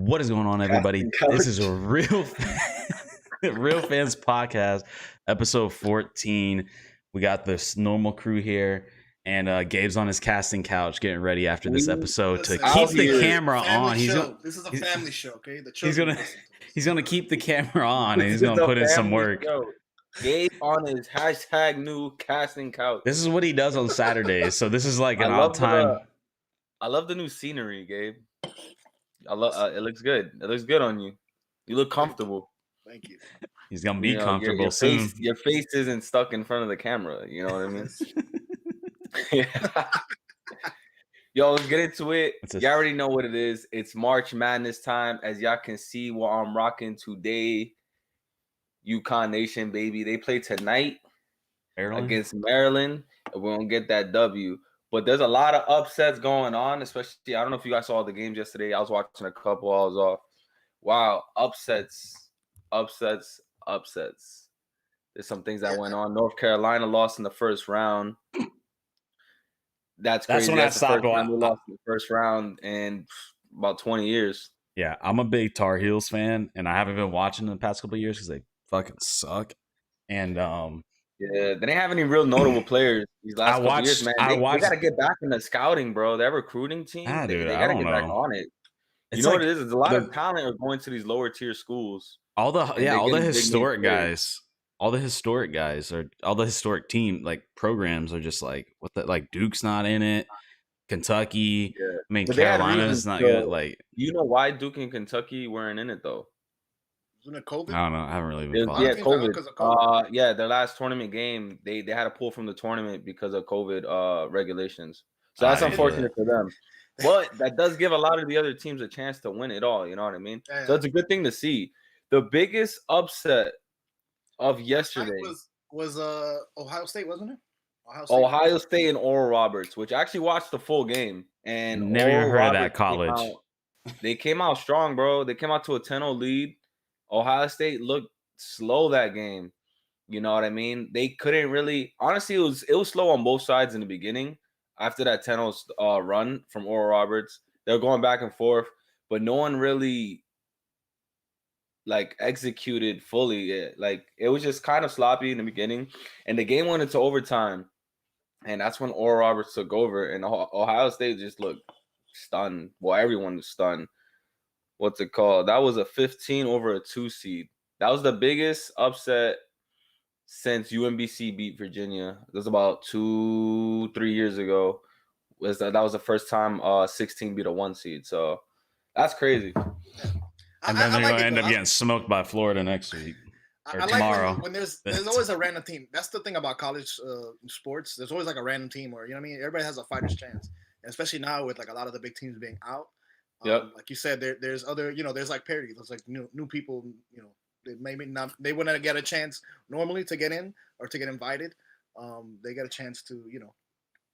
What is going on, everybody? This is a Real Fans Podcast, episode 14. We got this normal crew here, and Gabe's on his casting couch getting ready after this episode to keep the camera on. This is a family show, okay? He's gonna keep the camera on, and he's gonna put in some work. Gabe on his hashtag new casting couch. This is what he does on Saturdays, so this is like an odd time. I love the new scenery, Gabe. I love. It looks good. It looks good on you. You look comfortable. Thank you. He's gonna be comfortable soon. Your face isn't stuck in front of the camera. You know what I mean? Yeah. Yo, let's get into it. You already know what it is. It's March Madness time. As y'all can see, what I'm rocking today. UConn Nation, baby. They play tonight against Maryland, and we're gonna get that W. But there's a lot of upsets going on, especially, I don't know if you guys saw the games yesterday. I was watching a couple. I was off. Wow, upsets. There's some things that went on. North Carolina lost in the first round. That's crazy. When I stopped watching. We lost in the first round in about 20 years. Yeah, I'm a big Tar Heels fan, and I haven't been watching in the past couple of years because they fucking suck. And yeah, they didn't have any real notable players these last couple years, man. They got to get back in the scouting, bro. Their recruiting team, they got to get back on it. You know what it is? There's a lot of talent are going to these lower tier schools. All the historic guys, all the historic team like programs are just like what the like Duke's not in it. Kentucky, I mean Carolina's not good. Like, you know why Duke and Kentucky weren't in it though? Wasn't it COVID? I don't know. I haven't really been following. COVID. Their last tournament game, they had to pull from the tournament because of COVID regulations. So that's unfortunate for them. But that does give a lot of the other teams a chance to win it all. You know what I mean? Yeah. So it's a good thing to see. The biggest upset of yesterday was Ohio State, wasn't it? Ohio State and Oral Roberts, which I actually watched the full game. And never heard of that college. They came out strong, bro. They came out to a 10-0 lead. Ohio State looked slow that game. You know what I mean? They couldn't really. Honestly, it was slow on both sides in the beginning. After that 10-0 run from Oral Roberts, they were going back and forth, but no one really like executed fully. Like it was just kind of sloppy in the beginning, and the game went into overtime, and that's when Oral Roberts took over, and Ohio State just looked stunned. Well, everyone was stunned. What's it called? That was a 15 over a 2 seed. That was the biggest upset since UMBC beat Virginia. It was about 2-3 years ago. That was the first time 16 beat a 1 seed. So that's crazy. And then they're going to end up getting smoked by Florida next week or tomorrow. When there's always a random team. That's the thing about college sports. There's always like a random team where, you know what I mean? Everybody has a fighter's chance. And especially now with like a lot of the big teams being out. Like you said, there's other, you know, there's like parity. There's like new people, you know, they wouldn't get a chance normally to get in or to get invited. They get a chance to, you know,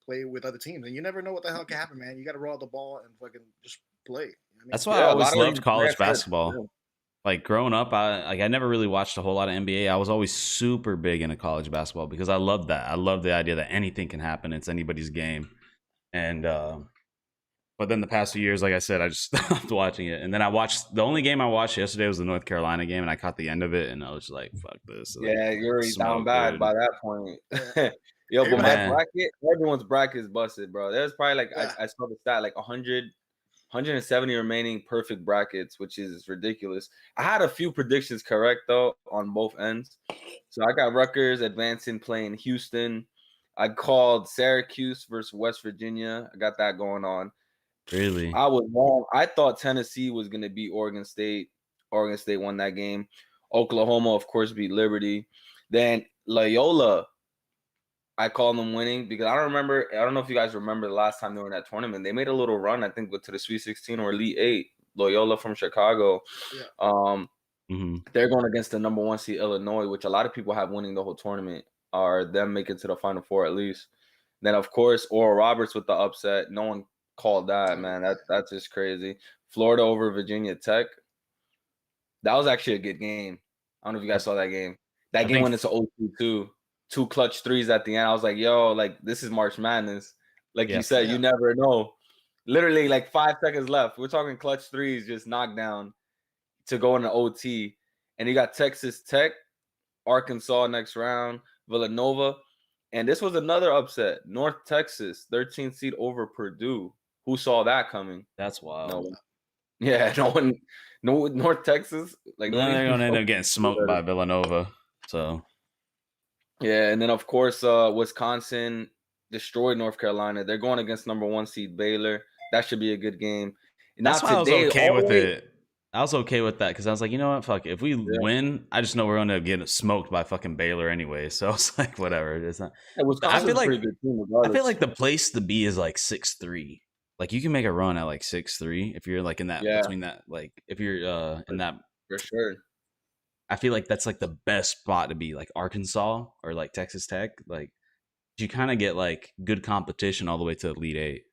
play with other teams, and you never know what the hell can happen, man. You got to roll the ball and fucking just play. You know what I mean? That's why I always loved college basketball. Like growing up, I never really watched a whole lot of NBA. I was always super big into college basketball because I love that. I love the idea that anything can happen. It's anybody's game, and but then the past few years, like I said, I just stopped watching it. And then the only game I watched yesterday was the North Carolina game, and I caught the end of it, and I was like, fuck this. Yeah, you're already down bad by that point. Yo, but my bracket, everyone's bracket is busted, bro. There's probably like, I saw the stat, like 170 remaining perfect brackets, which is ridiculous. I had a few predictions correct, though, on both ends. So I got Rutgers advancing, playing Houston. I called Syracuse versus West Virginia. I got that going on. Really? I was wrong. I thought Tennessee was going to beat Oregon State. Oregon State won that game. Oklahoma, of course, beat Liberty. Then Loyola, I called them winning because I don't know if you guys remember the last time they were in that tournament. They made a little run, I think, to the Sweet 16 or Elite 8. Loyola from Chicago. Yeah. They're going against the number 1 seed Illinois, which a lot of people have winning the whole tournament, or them making to the Final Four at least. Then, of course, Oral Roberts with the upset. No one called that, man. That's just crazy. Florida over Virginia Tech. That was actually a good game. I don't know if you guys saw that game. That game went into 0-2. 2 clutch threes at the end. I was like, yo, like this is March Madness. Like you said, you never know. Literally like 5 seconds left. We're talking clutch threes, just knocked down to go into OT. And you got Texas Tech, Arkansas next round, Villanova. And this was another upset. North Texas, 13th seed over Purdue. Who saw that coming? That's wild. No one. Yeah, no one. No, North Texas. Like, no, they're going to end up getting smoked by Villanova. So, yeah. And then, of course, Wisconsin destroyed North Carolina. They're going against number 1 seed Baylor. That should be a good game. That's why I was okay with it. I was okay with that because I was like, you know what, fuck it. If we win, I just know we're going to get smoked by fucking Baylor anyway. So it's like, whatever. It's not. I feel like the place to be is like 6-3. Like you can make a run at like 6-3 if you're like in that between that, like if you're in that for sure. I feel like that's like the best spot to be, like Arkansas or like Texas Tech. Like you kind of get like good competition all the way to Elite Eight.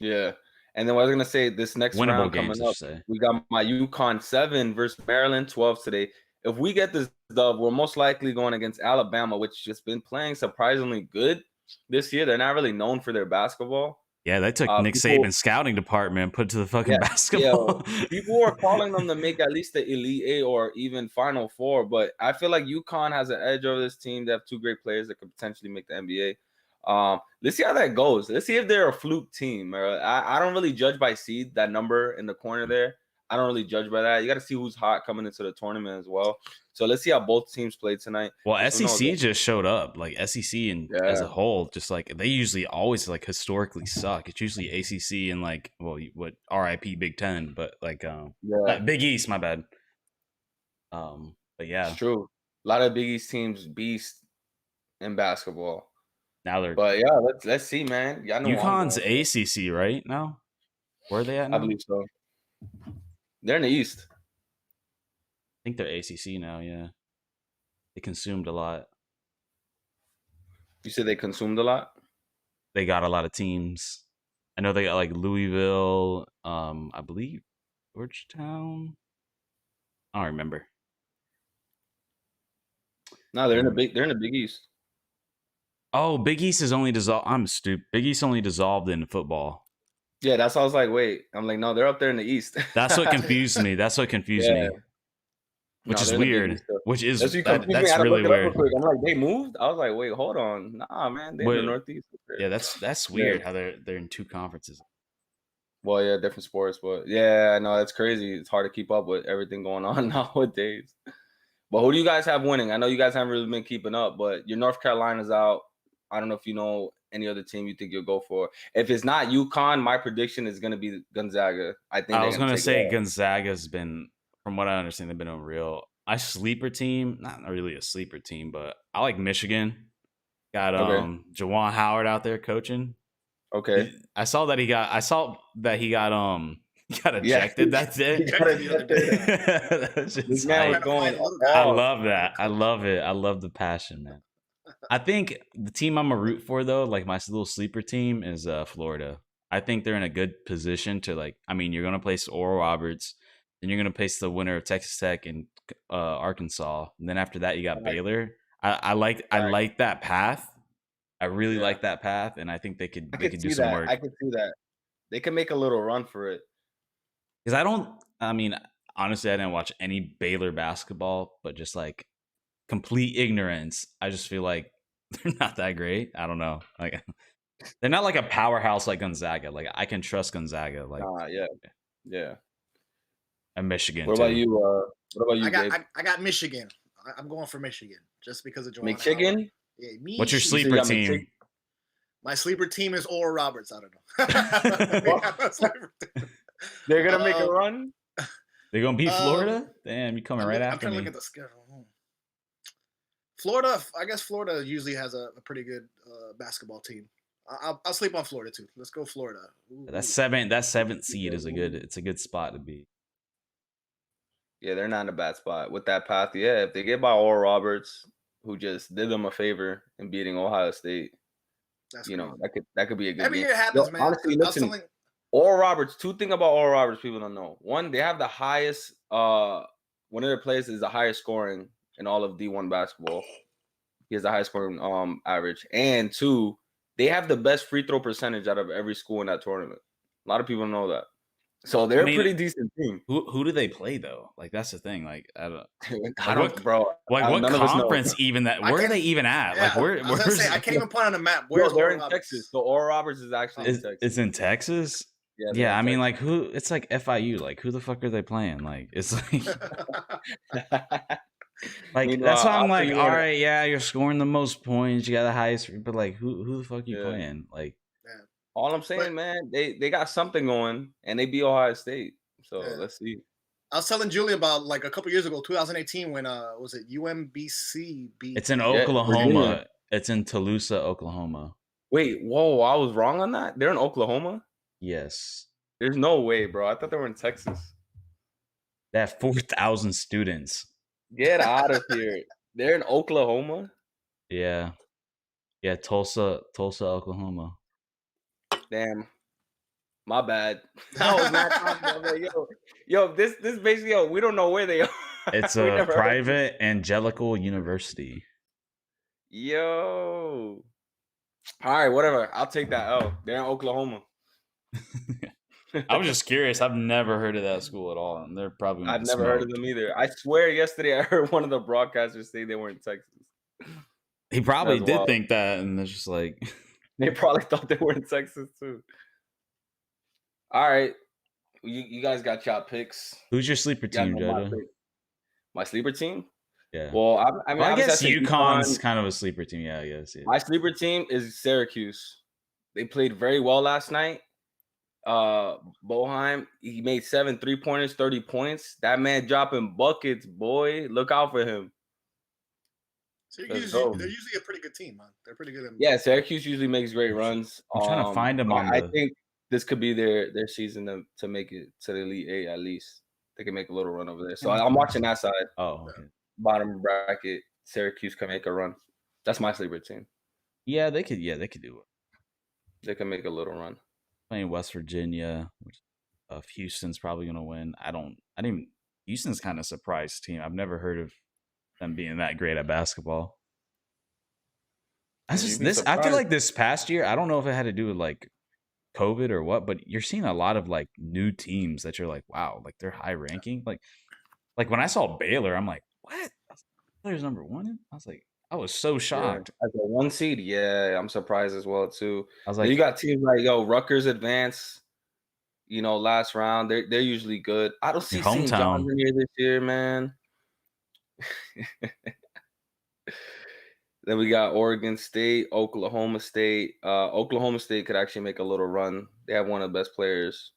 Yeah. And then what I was gonna say, this next round coming up, we got my UConn 7 versus Maryland 12 today. If we get this dub, we're most likely going against Alabama, which has been playing surprisingly good this year. They're not really known for their basketball. Yeah, they took Nick Saban's scouting department, put to the fucking basketball. Yeah. People were calling them to make at least the Elite Eight or even Final Four, but I feel like UConn has an edge over this team. They have 2 great players that could potentially make the NBA. Let's see how that goes. Let's see if they're a fluke team. I don't really judge by seed, that number in the corner there. I don't really judge by that. You got to see who's hot coming into the tournament as well. So let's see how both teams play tonight. Well, SEC just showed up. Like SEC and as a whole, just like they usually always like historically suck. It's usually ACC and like, well, what RIP Big Ten, but like Big East, my bad. But yeah, it's true. A lot of Big East teams beast in basketball. Now they're, but yeah, let's see, man. Y'all know UConn's ACC right now. Where are they at now? I believe so. They're in the East. I think they're ACC now. Yeah, they consumed a lot. You said they consumed a lot? They got a lot of teams. I know they got like Louisville. I believe Georgetown. I don't remember. No, they're in the Big East. Oh, Big East is only dissolved. I'm stupid. Big East only dissolved in football. Yeah, that's why I was like, wait. I'm like, no, they're up there in the East. That's what confused me. That's what confused me. Which is weird. Which is that's really weird. I'm like, they moved. I was like, wait, hold on. Nah, man, they're in the Northeast. Yeah, that's weird how they're in 2 conferences. Well, yeah, different sports, but yeah, I know that's crazy. It's hard to keep up with everything going on nowadays. But who do you guys have winning? I know you guys haven't really been keeping up, but your North Carolina's out. I don't know if you know any other team you think you'll go for. If it's not UConn, my prediction is going to be Gonzaga. I was going to say Gonzaga's been, from what I understand, they've been unreal. My sleeper team, not really a sleeper team, but I like Michigan. Got Juwan Howard out there coaching. Okay. I saw that he got ejected. That's it. This man was going. I love that. I love it. I love the passion, man. I think the team I'm a root for though, like my little sleeper team, is Florida. I think they're in a good position to like. I mean, you're gonna place Oral Roberts, then you're gonna place the winner of Texas Tech and Arkansas, and then after that you got Baylor. I like that path. I really like that path, and I think they could do some work. I could see that. They can make a little run for it. Because honestly, I didn't watch any Baylor basketball, but just like complete ignorance, I just feel like they're not that great. I don't know. Like they're not like a powerhouse like Gonzaga. Like I can trust Gonzaga. Like yeah. And Michigan. What about you? What about you? I got Michigan. I'm going for Michigan just because of Juwan Michigan. Howard. Yeah, what's your sleeper team? My sleeper team is Oral Roberts. I don't know. They're gonna make a run. They're gonna beat Florida. Damn, you coming right after me. I'm trying to look at the schedule. Florida. I guess Florida usually has a pretty good basketball team. I'll sleep on Florida too. Let's go Florida. Ooh. That seventh seed is a good spot to be. Yeah, they're not in a bad spot with that path. Yeah, if they get by Oral Roberts, who just did them a favor in beating Ohio State, that could be a good. Every year it happens, man. Honestly, listen, Oral Roberts. 2 things about Oral Roberts people don't know. 1, they have the highest. One of their players is the highest scoring in all of D1 basketball. He has the highest scoring average, and 2, they have the best free throw percentage out of every school in that tournament. A lot of people know that. So they're a pretty decent team. Who do they play though? Like that's the thing. Like I don't, bro. Like what conference even that? Where are they even at? Yeah, like where? I was gonna say I can't even put on a map. Where's they're in Texas? So Oral Roberts is actually in Texas. It's in Texas. Yeah. I mean, like who? It's like FIU. Like who the fuck are they playing? Like it's like. Like that's why I'm like, all right, yeah, you're scoring the most points, you got the highest, but like, who the fuck are you playing? Like, all I'm saying, man, they got something going, and they beat Ohio State. So let's see. I was telling Julie about like a couple years ago, 2018, when was it UMBC beat? It's in Oklahoma. It's in Tulsa, Oklahoma. Wait, whoa, I was wrong on that. They're in Oklahoma. Yes. There's no way, bro. I thought they were in Texas. They have 4,000 students. Get out of here. They're in Oklahoma? Yeah. Yeah, Tulsa, Oklahoma. Damn. My bad. I was not talking about this basically, we don't know where they are. It's a private Angelical University. Yo. All right, whatever. I'll take that. Oh, they're in Oklahoma. I was just curious. I've never heard of that school at all, and they're probably. I've never heard of them either. I swear, yesterday I heard one of the broadcasters say they were in Texas. He probably did think that, and it's just like they probably thought they were in Texas too. All right, you guys got your picks. Who's your sleeper team, Jojo? My sleeper team? Yeah. Well, I guess UConn's kind of a sleeper team. Yeah, I guess. Yeah. My sleeper team is Syracuse. They played very well last night. Boeheim, he made 7 3-pointers, 30 points. That man dropping buckets, boy. Look out for him. Syracuse, they're usually a pretty good team, man. They're pretty good. Yeah, Syracuse usually makes great runs. I'm trying to find them on. I think this could be their season to make it to the Elite Eight at least. They can make a little run over there. So I'm watching that side. Oh, okay. Bottom bracket, Syracuse can make a run. That's my sleeper team. Yeah, they could. Yeah, they could do it. They can make a little run. Playing West Virginia, which Houston's probably gonna win. Houston's kind of surprised team. I've never heard of them being that great at basketball. I feel like this past year, I don't know if it had to do with like COVID or what, but you're seeing a lot of like new teams that you're like, wow, like they're high ranking. Like when I saw Baylor, I'm like, what? Baylor's number 1? I was like, I was so shocked. As a 1 seed, yeah, I'm surprised as well too. I was like, you got teams like Rutgers advance, last round. They're usually good. I don't see St. John's in here this year, man. Then we got Oregon State, Oklahoma State. Oklahoma State could actually make a little run. They have one of the best players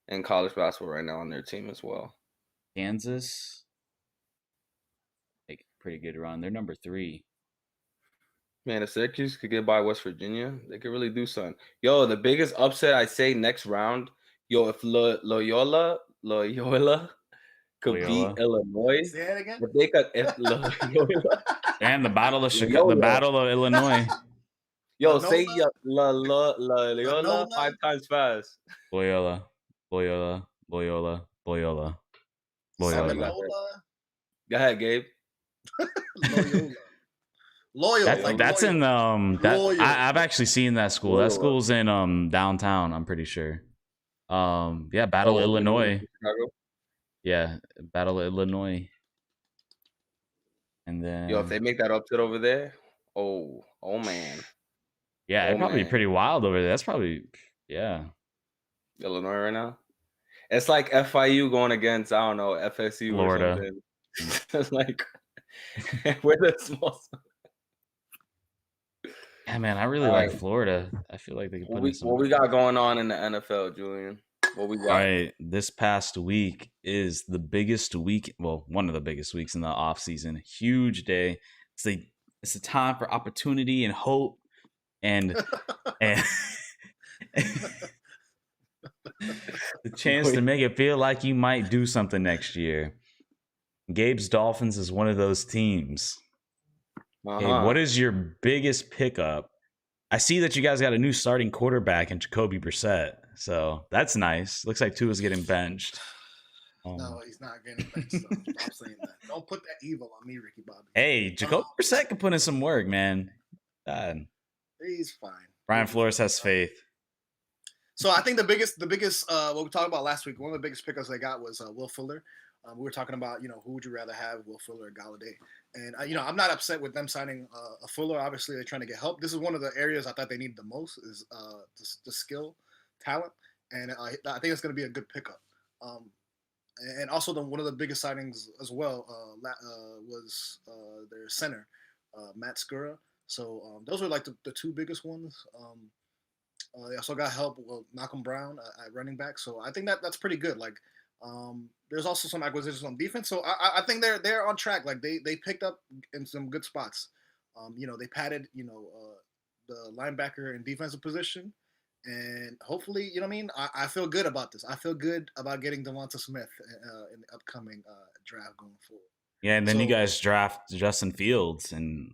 in college basketball right now on their team as well. Kansas, make a pretty good run. They're number 3. Man, if Syracuse could get by West Virginia, they could really do something. Yo, the biggest upset I'd say next round, if Loyola could beat Illinois. Say that again? If they could, Loyola. And the Battle of Chicago, the Battle of Illinois. Yo, say Loyola 5 times fast. Loyola. Go ahead, Gabe. Loyola. That's in I've actually seen that school. That school's in downtown, I'm pretty sure. Battle of Illinois. Chicago? Yeah, Battle of Illinois. And then if they make that upset over there, oh man. Yeah, it'd probably be pretty wild over there. That's probably Illinois right now. It's like FIU going against, I don't know, FSU Florida. or something. It's like we're the small. Yeah, man, I really like Florida. I feel like they can put in some. What we got going on in the NFL, Julian? What we got? All right, this past week is the biggest week. Well, one of the biggest weeks in the off season. Huge day. It's a time for opportunity and hope, and the chance to make it feel like you might do something next year. Gabe's Dolphins is one of those teams. Gabe, what is your biggest pickup? I see that you guys got a new starting quarterback in Jacoby Brissett, so that's nice. Looks like Tua's getting benched. No, he's not getting benched. Stop saying that. Don't put that evil on me, Ricky Bobby. Hey, Jacoby Brissett can put in some work, man. He's fine. Brian Flores has faith. So I think the biggest what we talked about last week, one of the biggest pickups they got was Will Fuller. We were talking about, who would you rather have, Will Fuller or Galladay? And I'm not upset with them signing a Fuller. Obviously, they're trying to get help. This is one of the areas I thought they needed the most is the skill, talent, and I think it's going to be a good pickup. And also one of the biggest signings as well was their center, Matt Skura. So those were like the two biggest ones. They also got help with Malcolm Brown at running back. So I think that's pretty good. Like there's also some acquisitions on defense. So I think they're on track. Like they picked up in some good spots. They padded, the linebacker and defensive position. And hopefully, I feel good about this. I feel good about getting Devonta Smith in the upcoming draft going forward. Yeah, and then you guys draft Justin Fields, and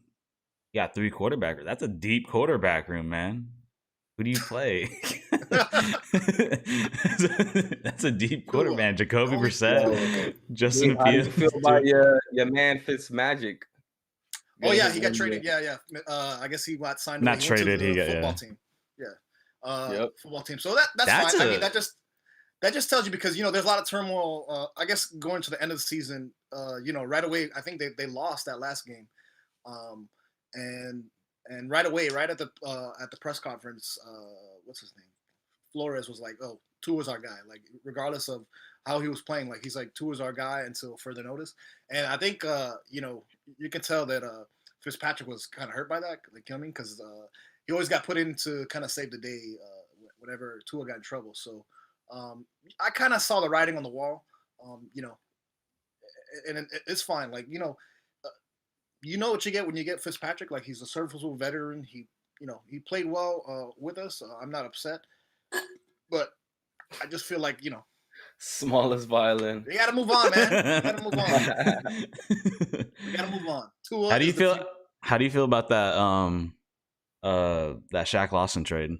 you got 3 quarterbacks. That's a deep quarterback room, man. Who do you play? That's a deep quarterback. Jacoby Brissett, Justin Fields. How do you feel about your man Fitzmagic? Oh yeah, he got traded. Yeah. I guess he got signed. Not traded. He got football team. Yeah. Football team. So that's fine. I mean, that just tells you, because there's a lot of turmoil. I guess going to the end of the season, right away, I think they lost that last game, and right away, right at the press conference, what's his name? Flores was like, "Oh, Tua's our guy." Like, regardless of how he was playing, like he's like, "Tua's our guy" until further notice. And I think you can tell that Fitzpatrick was kind of hurt by that, like, because he always got put in to kind of save the day whenever Tua got in trouble. So I kind of saw the writing on the wall, and it's fine. Like, you know what you get when you get Fitzpatrick. Like, he's a serviceable veteran. He played well with us. I'm not upset, but I just feel like, smallest violin. You got to move on, man. You got to move on. You got to move on. Tua, how do you feel about that? That Shaq Lawson trade?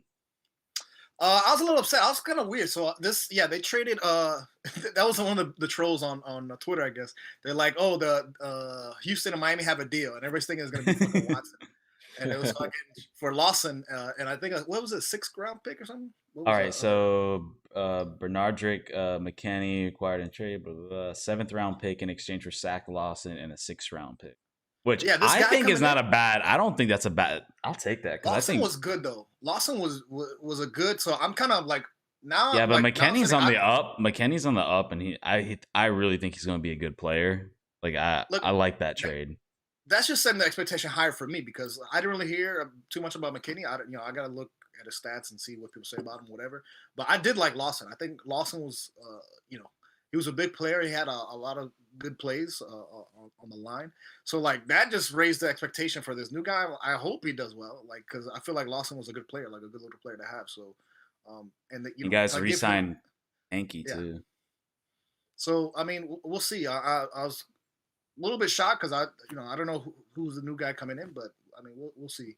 I was a little upset. I was kind of weird. So they traded. That was one of the trolls on Twitter, I guess. They're like, "Oh, the Houston and Miami have a deal," and everybody's thinking it's going to be fucking Watson. And it was for Lawson, and I think what was it, 6th round pick or something? All right, so Bernardrick McKinney acquired in trade, 7th round pick in exchange for Shaq Lawson and a 6th round pick. Which I think is not a bad. I don't think that's a bad. I'll take that. Lawson was good though. Lawson was a good. So I'm kind of like now. Yeah, but McKinney's on the up. McKinney's on the up, and I really think he's going to be a good player. Like I like that trade. That's just setting the expectation higher for me, because I didn't really hear too much about McKinney. I got to look at his stats and see what people say about him, whatever. But I did like Lawson. I think Lawson was, he was a big player. He had a lot of good plays on the line. So, like, that just raised the expectation for this new guy. I hope he does well, like, because I feel like Lawson was a good player, like a good little player to have. So, you guys re-signed Anke too. So, I mean, we'll see. I was a little bit shocked because I don't know who's the new guy coming in, but I mean, we'll see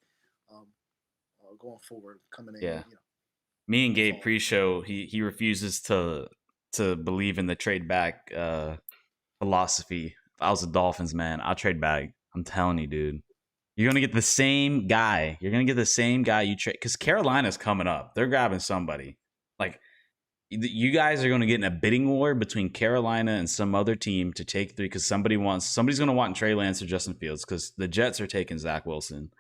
going forward coming in. Yeah. Me and Gabe pre-show, he refuses to believe in the trade back philosophy. If I was a Dolphins man, I'll trade back. I'm telling you, dude. You're gonna get the same guy. You're gonna get the same guy you trade, because Carolina's coming up. They're grabbing somebody. Like, you guys are gonna get in a bidding war between Carolina and some other team to take 3, because somebody's gonna want Trey Lance or Justin Fields, because the Jets are taking Zach Wilson.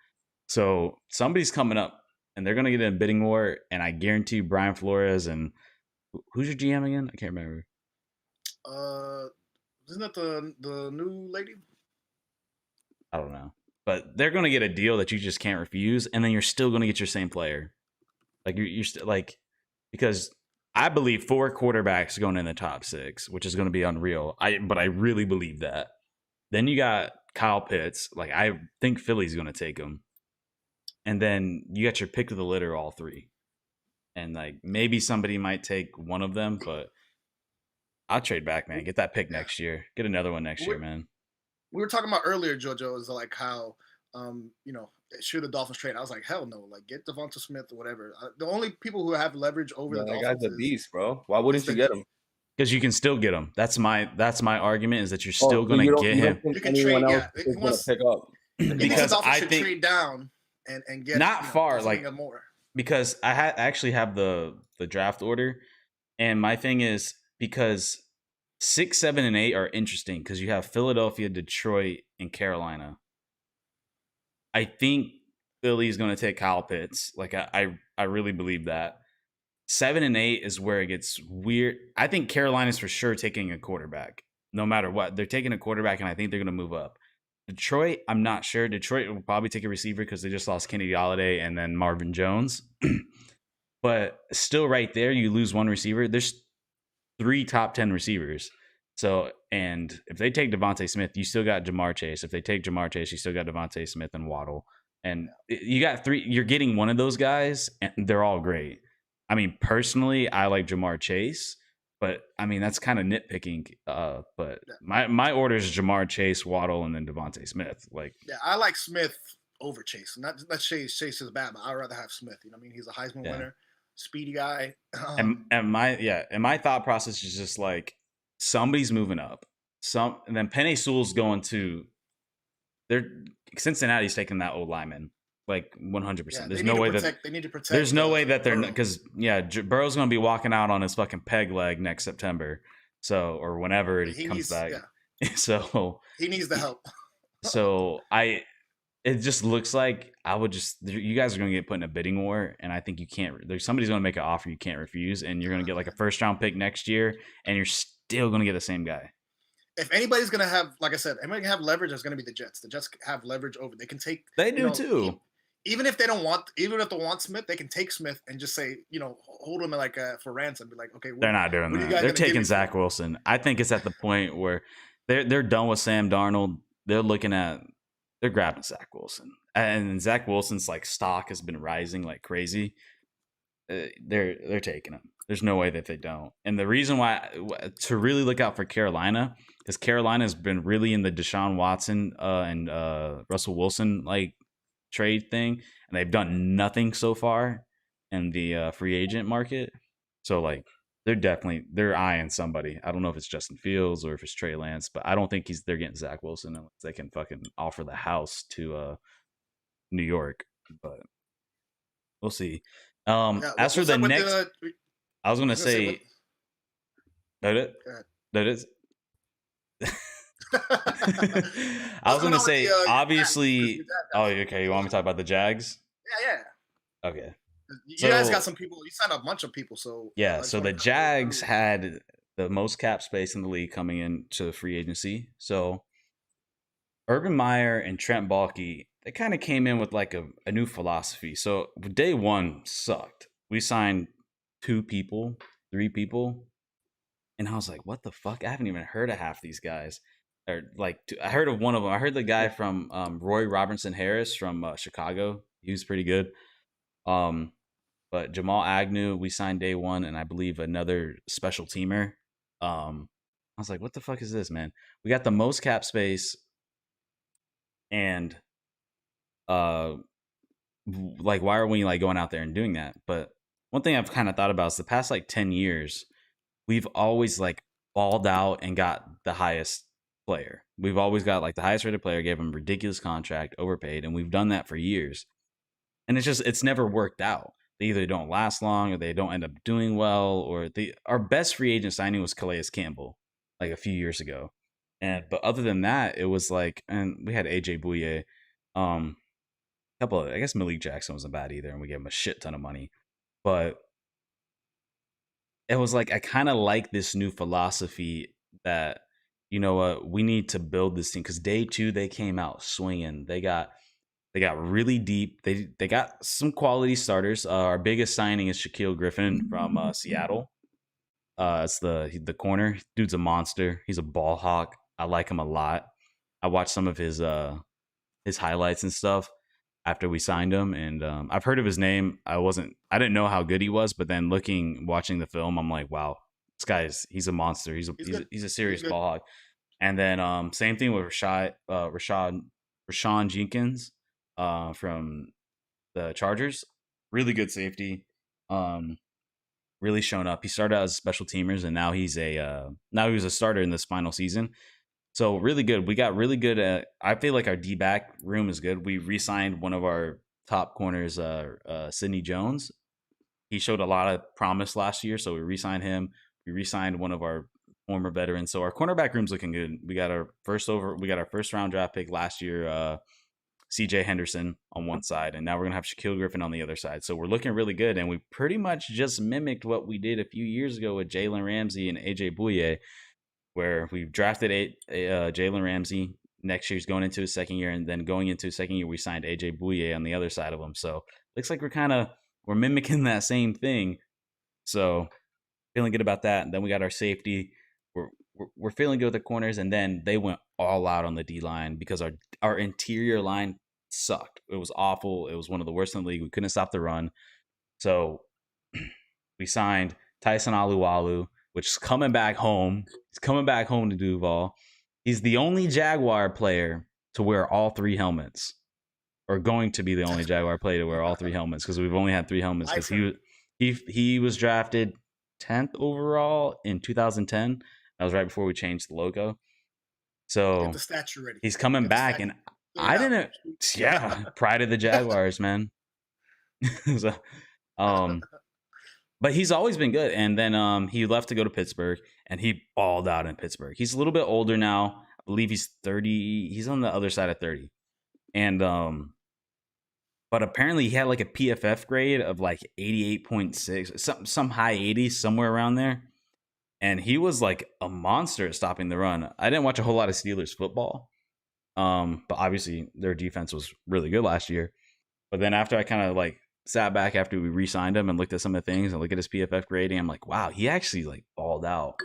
So somebody's coming up, and they're gonna get in a bidding war. And I guarantee you, Brian Flores and who's your GM again? I can't remember. Isn't that the new lady? I don't know. But they're going to get a deal that you just can't refuse, and then you're still going to get your same player. Like, you're still, like, because I believe 4 quarterbacks going in the top 6, which is going to be unreal. But I really believe that. Then you got Kyle Pitts. Like, I think Philly's going to take him. And then you got your pick of the litter, all 3. And, like, maybe somebody might take one of them, but I'll trade back, man. Get that pick next year. Get another one next year, man. We were talking about earlier, JoJo, is like how, should the Dolphins trade? I was like, hell no. Like, get Devonta Smith or whatever. The only people who have leverage over the Dolphins. That guy's a beast, bro. Why wouldn't you get him? Because you can still get him. That's my argument, is that you're still going to get him. You can trade. Yeah, he wants to pick up. Because I think trade down and get not far, like more. because I actually have the draft order, and my thing is because 6, 7, and 8 are interesting because you have Philadelphia, Detroit, and Carolina. I think Philly's going to take Kyle Pitts. Like I really believe that. 7 and 8 is where it gets weird. I think Carolina's for sure taking a quarterback, no matter what. They're taking a quarterback, and I think they're going to move up. Detroit, I'm not sure. Detroit will probably take a receiver because they just lost Kenny Galladay and then Marvin Jones. But still, right there, you lose one receiver. There's 3 top 10 receivers. So, and if they take Devontae Smith, you still got Ja'Marr Chase. If they take Ja'Marr Chase, you still got Devontae Smith and Waddle. And you got 3. You're getting one of those guys, and they're all great. I mean, personally, I like Ja'Marr Chase, but I mean that's kind of nitpicking. But my order is Ja'Marr Chase, Waddle, and then Devontae Smith. Like, I like Smith over Chase. Not Chase. Chase is bad, but I'd rather have Smith. You know what I mean? He's a Heisman winner, speedy guy. And my thought process is just like somebody's moving up. And then Penei Sewell's going to. Cincinnati's taking that old lineman. Like 100%. There's no way that they need to protect. There's no way that they're because Burrow's going to be walking out on his fucking peg leg next September, or whenever he comes back. Yeah. So he needs the help. So it just looks like you guys are going to get put in a bidding war, and I think you can't. There's somebody's going to make an offer you can't refuse, and you're going to get like a first round pick next year, and you're still going to get the same guy. If anybody's going to have, like I said, anybody can have leverage, it's going to be the Jets. The Jets have leverage over. They can take. They do too. Even if they want Smith, they can take Smith and just say, hold him like for ransom. Be like, okay, they're not doing that. They're taking Zach Wilson. I think it's at the point where they're done with Sam Darnold. They're grabbing Zach Wilson, and Zach Wilson's like stock has been rising like crazy. They're taking him. There's no way that they don't. And the reason why to really look out for Carolina is Carolina has been really in the Deshaun Watson and Russell Wilson like trade thing, and they've done nothing so far in the free agent market. So like they're eyeing somebody. I don't know if it's Justin Fields or if it's Trey Lance, but I don't think they're getting Zach Wilson unless they can fucking offer the house to New York. But we'll see. As for the next, I was gonna say that it. That is. I was gonna say obviously. Oh, okay. You want me to talk about the Jags? Yeah. Okay. You guys got some people. You signed a bunch of people. So yeah. So the Jags had the most cap space in the league coming into free agency. So Urban Meyer and Trent Baalke, they kind of came in with like a new philosophy. So day one sucked. We signed 2 people, 3 people, and I was like, "What the fuck? I haven't even heard of half these guys." Or like, I heard of one of them. I heard the guy from Roy Robertson Harris from Chicago. He was pretty good. But Jamal Agnew, we signed day one, and I believe another special teamer. I was like, "What the fuck is this, man?" We got the most cap space, and like, why are we like going out there and doing that? But one thing I've kind of thought about is the past like 10 years, we've always like balled out and got the highest player. We've always got like the highest rated player, gave him a ridiculous contract, overpaid, and we've done that for years. And it's never worked out. They either don't last long or they don't end up doing well, or our best free agent signing was Calais Campbell like a few years ago. But other than that, it was like, and we had AJ Bouye, couple of, I guess Malik Jackson wasn't bad either, and we gave him a shit ton of money. But it was like, I kind of like this new philosophy that, you know what, we need to build this team, because day 2 they came out swinging. They got really deep. They got some quality starters. Our biggest signing is Shaquille Griffin from Seattle. It's the corner. Dude's a monster. He's a ball hawk. I like him a lot. I watched some of his highlights and stuff after we signed him, and I've heard of his name. I didn't know how good he was, but then watching the film, I'm like, wow, this he's a monster. He's a serious ball hog. And then same thing with Rashawn Jenkins from the Chargers. Really good safety. Really shown up. He started out as special teamers, and now he was a starter in this final season. So really good. We got really good at. I feel like our D-back room is good. We re-signed one of our top corners, Sidney Jones. He showed a lot of promise last year, so we re-signed him. We re-signed one of our former veterans. So our cornerback room's looking good. We got our first round draft pick last year, CJ Henderson on one side, and now we're gonna have Shaquille Griffin on the other side. So we're looking really good, and we pretty much just mimicked what we did a few years ago with Jalen Ramsey and AJ Bouye, where we drafted Jalen Ramsey. Next year's going into his second year, and then going into his second year, we signed AJ Bouye on the other side of him. So looks like we're mimicking that same thing. So feeling good about that. And then we got our safety. We're feeling good with the corners, and then they went all out on the D line because our interior line sucked. It was awful. It was one of the worst in the league. We couldn't stop the run. So we signed Tyson Alualu, which is coming back home. He's coming back home to Duval. He's the only Jaguar player to wear all three helmets, or going to be the only Jaguar player to wear all three helmets, because we've only had three helmets. Because he was drafted 10th overall in 2010. That was right before we changed the logo. So get the statue ready. He's coming back, and I didn't. Yeah, pride of the Jaguars, man. So, but he's always been good. And then he left to go to Pittsburgh, and he balled out in Pittsburgh. He's a little bit older now. I believe he's 30. He's on the other side of 30. And but apparently he had like a PFF grade of like 88.6, some high 80s, somewhere around there. And he was like a monster at stopping the run. I didn't watch a whole lot of Steelers football. But obviously their defense was really good last year. But then after I kind of like sat back after we re-signed him and looked at some of the things and looked at his PFF grading, I'm like, wow, he actually like balled out.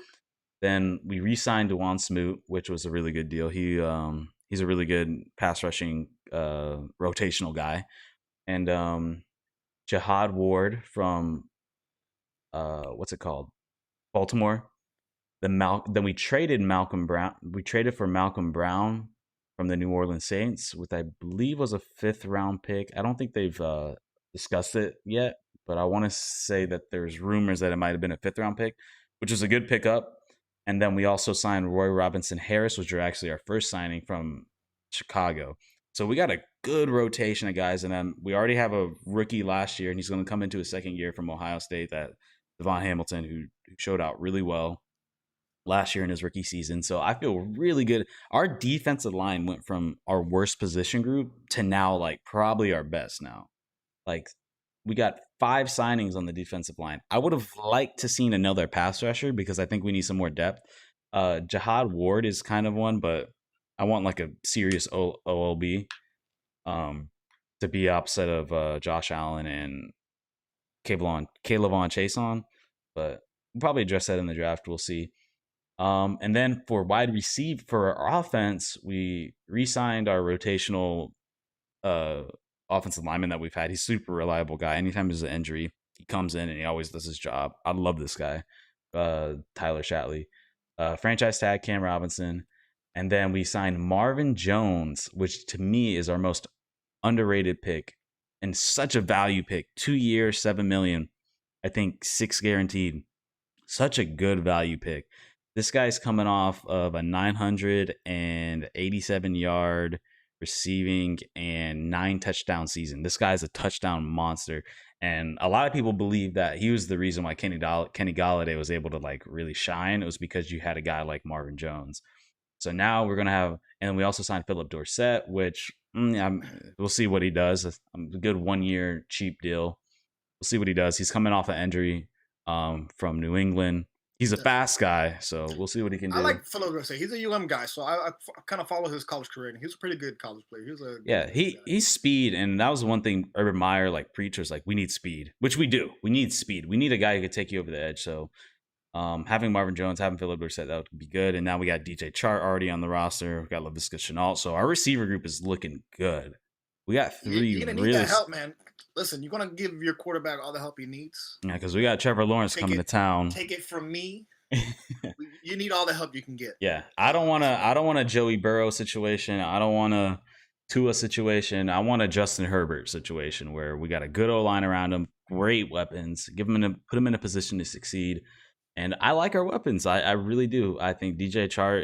Then we re-signed Dawuane Smoot, which was a really good deal. He's a really good pass rushing rotational guy. And Jihad Ward from what's it called? Baltimore. Then we traded Malcolm Brown. We traded for Malcolm Brown from the New Orleans Saints, with I believe was a 5th round pick. I don't think they've discussed it yet, but I want to say that there's rumors that it might have been a 5th round pick, which was a good pickup. And then we also signed Roy Robinson Harris, which was actually our first signing from Chicago. So we got a good rotation of guys, and then we already have a rookie last year, and he's going to come into his second year from Ohio State, that Devon Hamilton, who showed out really well last year in his rookie season. So I feel really good. Our defensive line went from our worst position group to now like probably our best now. Like we got 5 signings on the defensive line. I would have liked to seen another pass rusher because I think we need some more depth. Jihad Ward is kind of one, but I want like a serious OLB to be opposite of Josh Allen and K'Lavon Chaisson, but we'll probably address that in the draft. We'll see. And then for wide receiver, for our offense, we re-signed our rotational offensive lineman that we've had. He's a super reliable guy. Anytime there's an injury, he comes in and he always does his job. I love this guy, Tyler Shatley. Franchise tag Cam Robinson. And then we signed Marvin Jones, which to me is our most underrated pick and such a value pick. 2 years, $7 million. I think 6 guaranteed. Such a good value pick. This guy's coming off of a 987-yard receiving and 9 touchdown season. This guy's a touchdown monster. And a lot of people believe that he was the reason why Kenny Golladay was able to like really shine. It was because you had a guy like Marvin Jones. So now we're going to have, and we also signed Philip Dorsett, which we'll see what he does. A good 1 year cheap deal. We'll see what he does. He's coming off an injury from New England. He's a fast guy, so we'll see what he can do. I like Philip Dorsett. He's a young guy, so I kind of follow his college career, and he's a pretty good college player. He's speed, and that was one thing Urban Meyer preachers we need speed, which we do. We need speed. We need a guy who could take you over the edge. So having Marvin Jones, having Philip Dorsett, that would be good. And now we got DJ Chark already on the roster. We got Laviska Shenault. So our receiver group is looking good. We got 3 You're gonna need that help, man. Listen, you're gonna give your quarterback all the help he needs. Yeah, because we got Trevor Lawrence coming to town. Take it from me. You need all the help you can get. Yeah, I don't want a Joey Burrow situation. I don't want a Tua situation. I want a Justin Herbert situation where we got a good O-line around him, great weapons, put him in a position to succeed. And I like our weapons. I really do. I think DJ Chark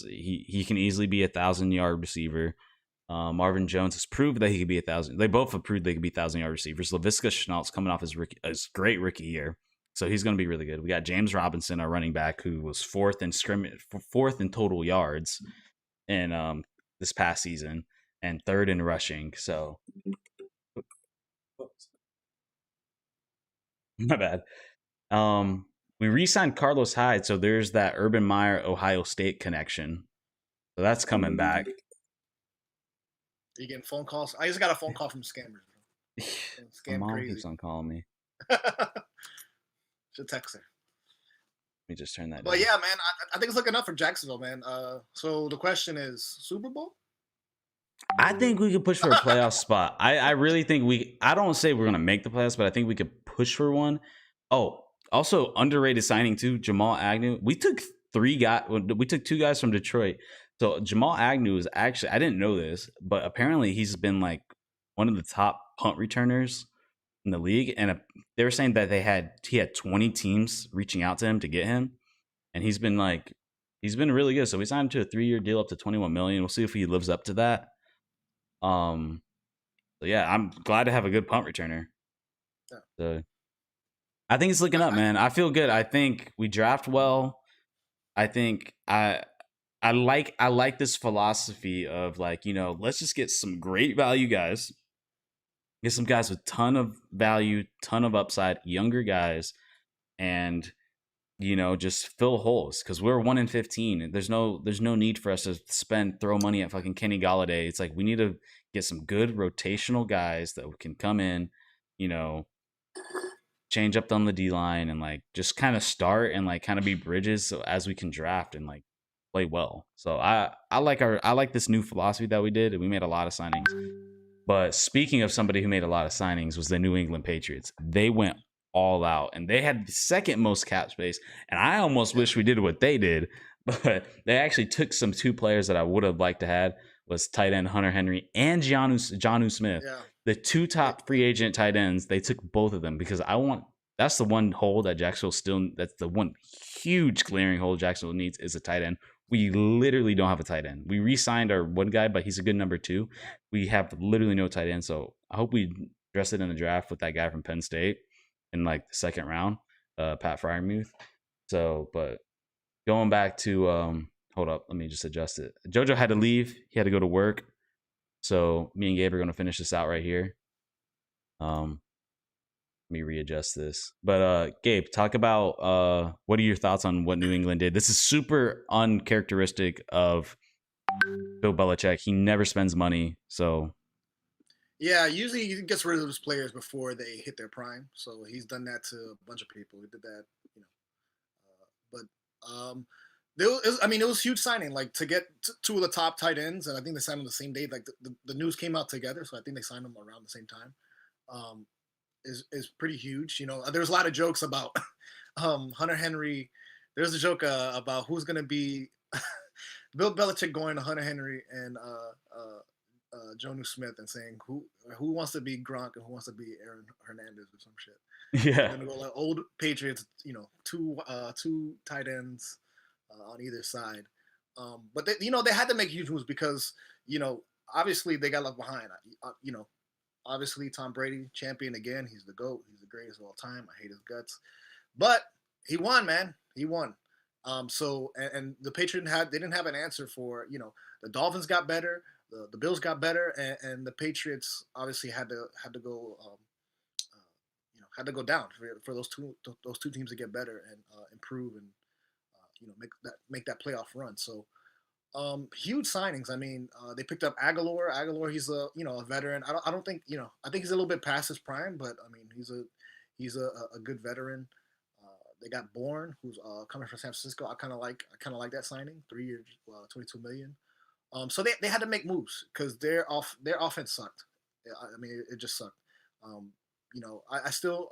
he can easily be 1,000-yard receiver. Marvin Jones has proved that he could be 1,000. They both have proved they could be 1,000-yard receivers. Laviska Shenault's coming off his great rookie year, so he's going to be really good. We got James Robinson, our running back, who was fourth in total yards in this past season and third in rushing. So, my bad. We re-signed Carlos Hyde, so there's that Urban Meyer Ohio State connection. So that's coming back. You getting phone calls? I just got a phone call from scammers. My mom keeps on calling me. Should text her. Let me just turn that. But down. Yeah, man, I think it's looking up for Jacksonville, man. So the question is, Super Bowl? I think we could push for a playoff spot. I really think I don't say we're gonna make the playoffs, but I think we could push for one. Oh, also underrated signing too, Jamal Agnew. We took 2 guys from Detroit. So Jamal Agnew is actually, I didn't know this, but apparently he's been like one of the top punt returners in the league. And they were saying that he had 20 teams reaching out to him to get him. And he's been really good. So we signed him to a 3-year deal up to $21 million. We'll see if he lives up to that. So yeah, I'm glad to have a good punt returner. Yeah. So I think it's looking up, man. I feel good. I think we draft well. I think I like this philosophy of like, let's just get some great value guys. Get some guys with ton of value, ton of upside, younger guys, and just fill holes because we're 1-15. There's no need for us to throw money at fucking Kenny Golladay. It's like we need to get some good rotational guys that can come in, change up on the D line and like just kind of start and like kind of be bridges so as we can draft and like play well. So I like this new philosophy that we did, and we made a lot of signings. But speaking of somebody who made a lot of signings was the New England Patriots. They went all out, and they had the second most cap space. And I almost wish we did what they did, but they actually took 2 players that I would have liked to have was tight end Hunter Henry and Jonnu Smith. Yeah. The 2 top free agent tight ends, they took both of them because that's the one hole that Jacksonville that's the one huge glaring hole Jacksonville needs is a tight end. We literally don't have a tight end. We re-signed our one guy, but he's a good number 2. We have literally no tight end. So I hope we address it in the draft with that guy from Penn State in like the second round, Pat Freiermuth. So, but going back to, hold up, let me just adjust it. JoJo had to leave. He had to go to work. So me and Gabe are going to finish this out right here. Let me readjust this. But Gabe, talk about what are your thoughts on what New England did? This is super uncharacteristic of Bill Belichick. He never spends money. So yeah, usually he gets rid of his players before they hit their prime. So he's done that to a bunch of people. He did that, it was huge signing, like to get 2 of the top tight ends, and I think they signed them the same day. Like the news came out together, so I think they signed them around the same time. Is pretty huge. There's a lot of jokes about Hunter Henry. There's a joke about who's going to be Bill Belichick going to Hunter Henry and Jonnu Smith and saying who wants to be Gronk and who wants to be Aaron Hernandez or some shit. Yeah. They're going to go like old Patriots, 2 tight ends on either side. But they had to make huge moves because, obviously they got left behind. Obviously, Tom Brady, champion again. He's the GOAT. He's the greatest of all time. I hate his guts. But he won, man. He won. So the Patriots didn't have an answer for, the Dolphins got better, the Bills got better, and the Patriots obviously had to go down for those two teams to get better and improve and make that playoff run. So huge signings. I mean, they picked up Aguilar. Aguilar, he's a veteran. I don't think I think he's a little bit past his prime, but I mean he's a good veteran. They got Bourne, who's coming from San Francisco. I kind of like that signing. 3 years, $22 million. So they had to make moves because their offense sucked. I mean, it just sucked. I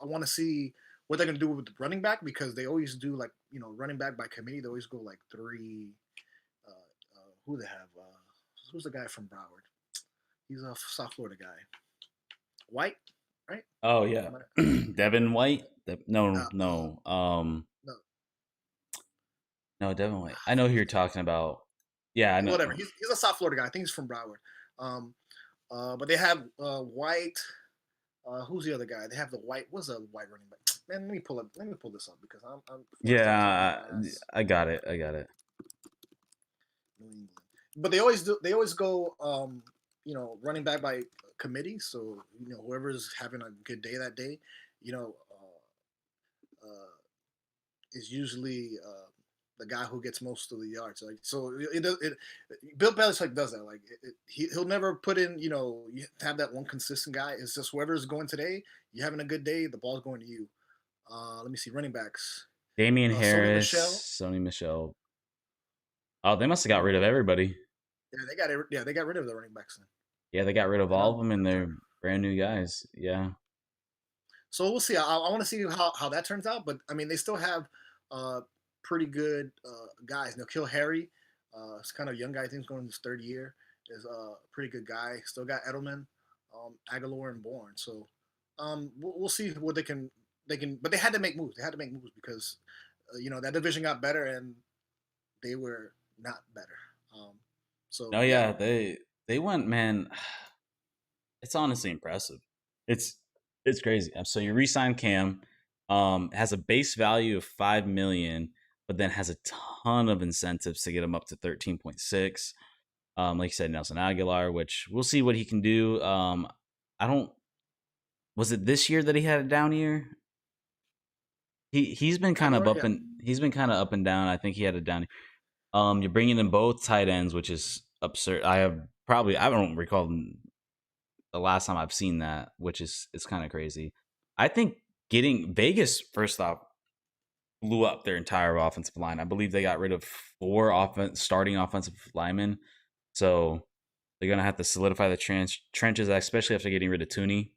want to see what they're gonna do with the running back because they always do like running back by committee. They always go like 3. Who they have? Who's the guy from Broward? He's a South Florida guy. White, right? Oh yeah, Devin White. No, Devin White. I know who you're talking about. Yeah, I know. Whatever. He's a South Florida guy. I think he's from Broward. But they have White. Who's the other guy? They have the White. What's the White running back? Man, let me pull this up because I'm yeah, I got it. New England. But they always do. They always go, running back by committee. So whoever's having a good day that day, you know, is usually the guy who gets most of the yards. Like so, Bill Belichick does that. Like he'll never put in. You have that one consistent guy. It's just whoever's going today. You having a good day, the ball's going to you. Let me see running backs. Damian Harris, Sony Michel. Oh, they must have got rid of everybody. Yeah, they got rid of the running backs. Then. Yeah, they got rid of all of them, and they're brand new guys. Yeah. So we'll see. I want to see how that turns out. But I mean, they still have pretty good guys. N'Keal Harry, it's kind of a young guy. I think he's going in his third year. Is a pretty good guy. Still got Edelman, Aguilar, and Bourne. So we'll see what they can. But they had to make moves. They had to make moves because that division got better and they were not better. Oh yeah, they went, man. It's honestly impressive. It's crazy. So you re-sign Cam, has a base value of $5 million, but then has a ton of incentives to get him up to 13.6. Like you said, Nelson Aguilar, which we'll see what he can do. Was it this year that he had a down year? He's been kind of up and down. I think he had a down. You're bringing in both tight ends, which is absurd. I don't recall the last time I've seen that, which is it's kind of crazy. I think getting Vegas first off blew up their entire offensive line. I believe they got rid of 4 starting offensive linemen, so they're gonna have to solidify the trenches, especially after getting rid of Tooney.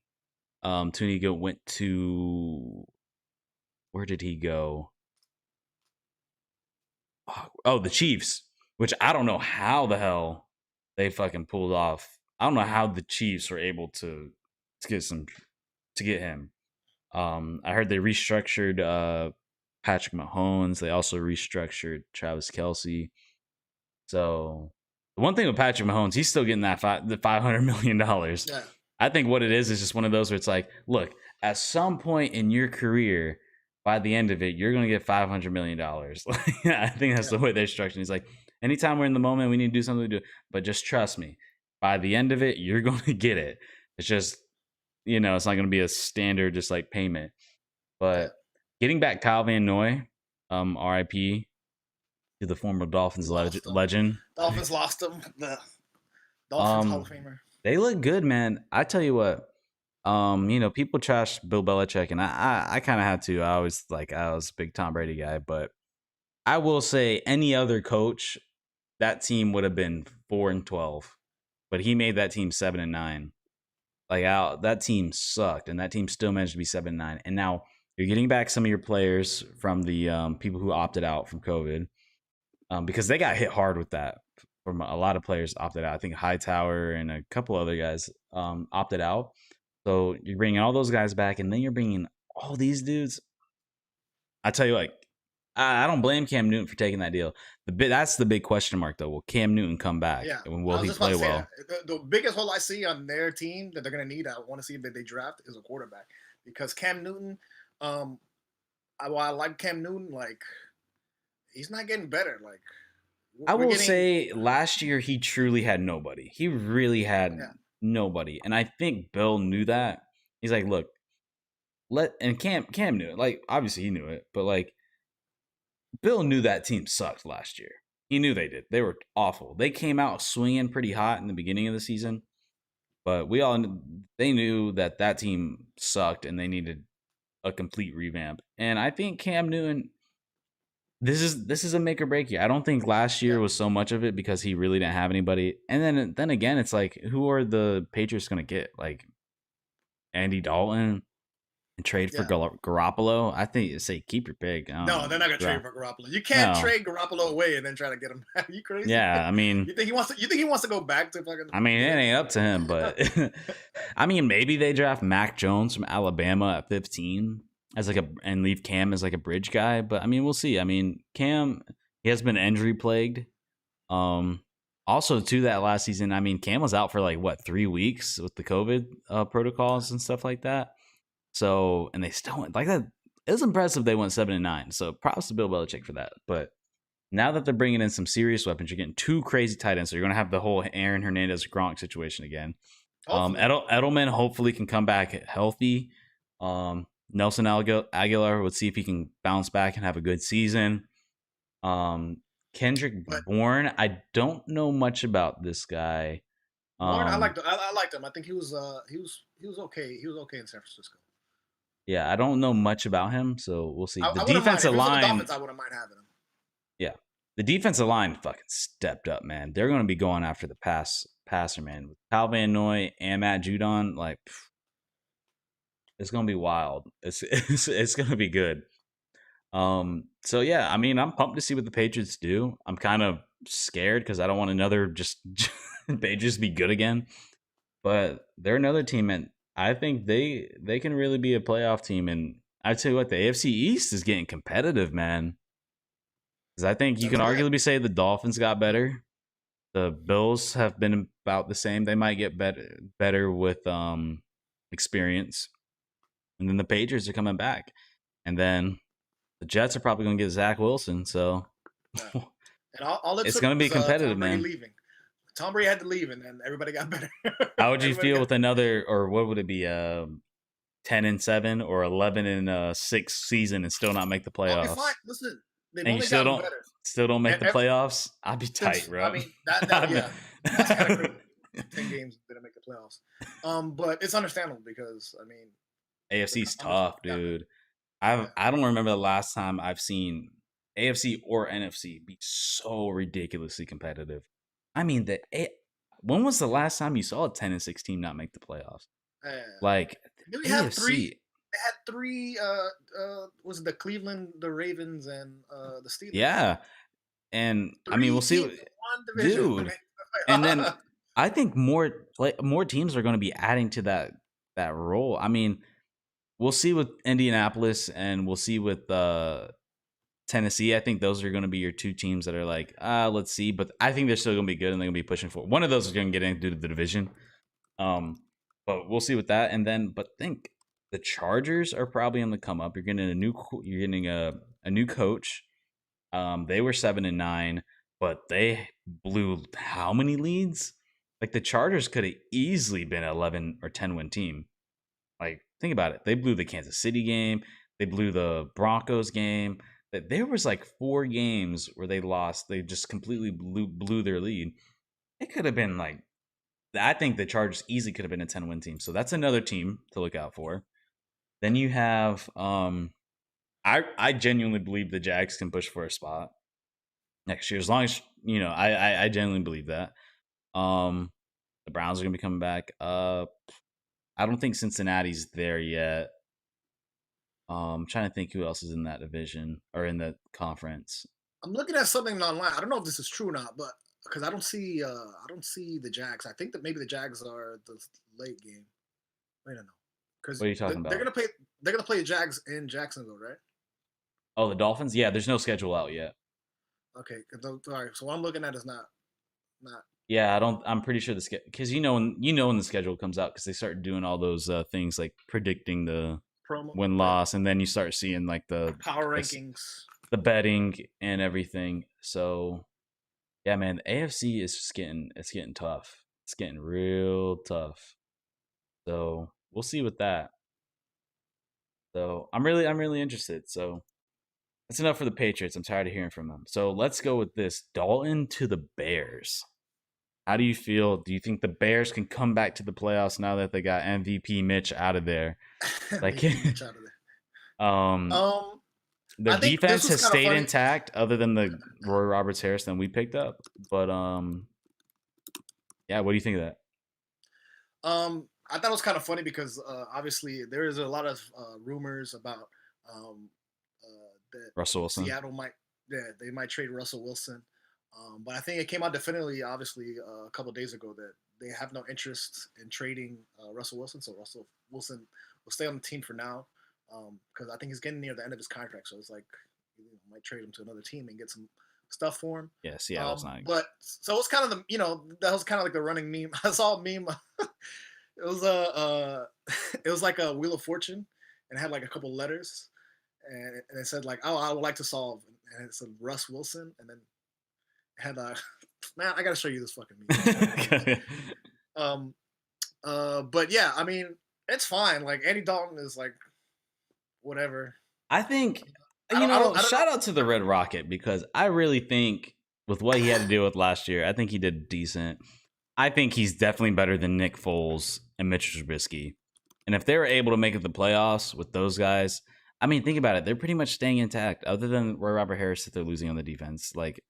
Tooney went to. Where did he go? Oh, the Chiefs, which I don't know how the hell they fucking pulled off. I don't know how the Chiefs were able to get him. I heard they restructured Patrick Mahomes. They also restructured Travis Kelce. So the one thing with Patrick Mahomes, he's still getting the $500 million. Yeah. I think what it is just one of those where it's like, look, at some point in your career, by the end of it, you're going to get $500 million. I think that's the way they're structured. He's like, anytime we're in the moment, we need to do something to do. But just trust me, by the end of it, you're going to get it. It's just, it's not going to be a standard just like payment. But getting back Kyle Van Noy, RIP to the former Dolphins legend. Dolphins lost him. The Dolphins Hall of Famer. They look good, man. I tell you what. People trash Bill Belichick, and I kind of had to. I was a big Tom Brady guy, but I will say any other coach, that team would have been 4-12, but he made that team 7-9. That team sucked, and that team still managed to be 7-9. And now you're getting back some of your players from the people who opted out from COVID, because they got hit hard with that. From a lot of players opted out. I think Hightower and a couple other guys opted out. So you're bringing all those guys back, and then you're bringing all these dudes. I tell you, I don't blame Cam Newton for taking that deal. That's the big question mark, though. Will Cam Newton come back? Yeah. And will he play well? The biggest hole I see on their team that they're going to need, I want to see if they draft, is a quarterback. Because Cam Newton, while I like Cam Newton, he's not getting better. I will say last year he truly had nobody. He really had nobody. And I think Bill knew that. He's like, look, Cam knew it. Obviously he knew it, but Bill knew that team sucked last year. He knew they did. They were awful. They came out swinging pretty hot in the beginning of the season, but they knew that team sucked and they needed a complete revamp. And I think Cam Newton, this is a make or break year. I don't think last year was so much of it because he really didn't have anybody. And then again, it's who are the Patriots going to get? Andy Dalton and trade for Garoppolo? I think say keep your pick. No, they're not going to trade for Garoppolo. You can't trade Garoppolo away and then try to get him back. Are you crazy? Yeah, I mean, you think he wants to go back to fucking? I mean, it ain't up to him, but I mean, maybe they draft Mac Jones from Alabama at 15. And leave Cam as a bridge guy, but I mean we'll see. I mean Cam, he has been injury plagued. also to that last season, I mean, Cam was out for like what 3 weeks with the COVID protocols and stuff like that. So, and they still went like that. It was impressive they went 7-9. So props to Bill Belichick for that. But now that they're bringing in some serious weapons, you're getting 2 crazy tight ends. So you're going to have the whole Aaron Hernandez Gronk situation again. Edelman hopefully can come back healthy. Nelson Aguilar, let's see if he can bounce back and have a good season. Kendrick Bourne, I don't know much about this guy. Bourne, I liked him. I think he was okay. He was okay in San Francisco. Yeah, I don't know much about him, so we'll see. The defensive line, I wouldn't mind having him. Yeah, the defensive line fucking stepped up, man. They're going to be going after the passer, man. With Kyle Van Noy and Matt Judon, like, it's going to be wild. It's going to be good. So yeah, I mean, I'm pumped to see what the Patriots do. I'm kind of scared because I don't want another Patriots be good again. But they're another team, and I think they can really be a playoff team. And I tell you what, the AFC East is getting competitive, man. Because I think you can arguably say the Dolphins got better. The Bills have been about the same. They might get better with experience. And then the Patriots are coming back. And then the Jets are probably going to get Zach Wilson. So and all it's going to be competitive, man. Tom Brady had to leave, and then everybody got better. How would you feel with another, or what would it be, 10-7 or 11-6 season and still not make the playoffs? I'll be fine. Listen, and you still don't make the playoffs? I'd be tight, bro. I mean, that's kind of crazy. 10 games didn't make the playoffs. But it's understandable because, I mean, AFC's tough, dude. I don't remember the last time I've seen AFC or NFC be so ridiculously competitive. I mean, when was the last time you saw a 10-6 team not make the playoffs? Like, we had three. They had 3. Was it the Cleveland, the Ravens, and the Steelers? Yeah, and I mean, we'll see, dude. And then I think more teams are going to be adding to that role. I mean, we'll see with Indianapolis, and we'll see with Tennessee. I think those are going to be your 2 teams that are like, let's see. But I think they're still going to be good, and they're going to be pushing for. One of those is going to get into the division. But we'll see with that. And then, but think the Chargers are probably on the come up. You're getting a new coach. They were 7-9, but they blew how many leads? Like the Chargers could have easily been an 11 or 10 win team. Like, think about it. They blew the Kansas City game. They blew the Broncos game. There was like 4 games where they lost. They just completely blew their lead. It could have been like, I think the Chargers easily could have been a 10-win team. So that's another team to look out for. Then you have, I genuinely believe the Jags can push for a spot next year. As long as, I genuinely believe that. The Browns are going to be coming back. I don't think Cincinnati's there yet. I'm trying to think who else is in that division or in the conference. I'm looking at something online. I don't know if this is true or not, but because I don't see the Jags. I think that maybe the Jags are the late game. I don't know. Because what are you talking about? They're gonna play the Jags in Jacksonville, right? Oh, the Dolphins? Yeah, there's no schedule out yet. Okay, all right. So what I'm looking at is not. Yeah, I'm pretty sure because when the schedule comes out, because they start doing all those things like predicting the promo win loss, and then you start seeing like the power rankings, the betting and everything. So yeah, man, the AFC is just getting tough. It's getting real tough. So we'll see with that. So I'm really interested. So that's enough for the Patriots. I'm tired of hearing from them. So let's go with this. Dalton to the Bears. How do you feel? Do you think the Bears can come back to the playoffs now that they got MVP Mitch out of there? Like, Mitch out of there. The defense has stayed intact, other than the Roy Roberts Harrison we picked up. But yeah, what do you think of that? I thought it was kind of funny because obviously there is a lot of rumors about that Russell Wilson. Seattle they might trade Russell Wilson. But I think it came out definitively, obviously, a couple of days ago that they have no interest in trading Russell Wilson. So Russell Wilson will stay on the team for now because I think he's getting near the end of his contract. So it's like might trade him to another team and get some stuff for him. Yeah, Seattle's not. But so it's kind of the that was kind of like the running meme. I saw a meme. It was it was like a Wheel of Fortune, and it had like a couple letters, and it said like, "Oh, I would like to solve," and it said Russ Wilson, and then it had man, I gotta show you this fucking meme. But yeah, I mean, it's fine. Like Andy Dalton is like, whatever. I think shout out to the Red Rocket, because I really think with what he had to deal with last year, I think he did decent. I think he's definitely better than Nick Foles and Mitchell Trubisky. And if they were able to make it the playoffs with those guys, I mean, think about it. They're pretty much staying intact, other than Roy Robert Harris that they're losing on the defense. Like,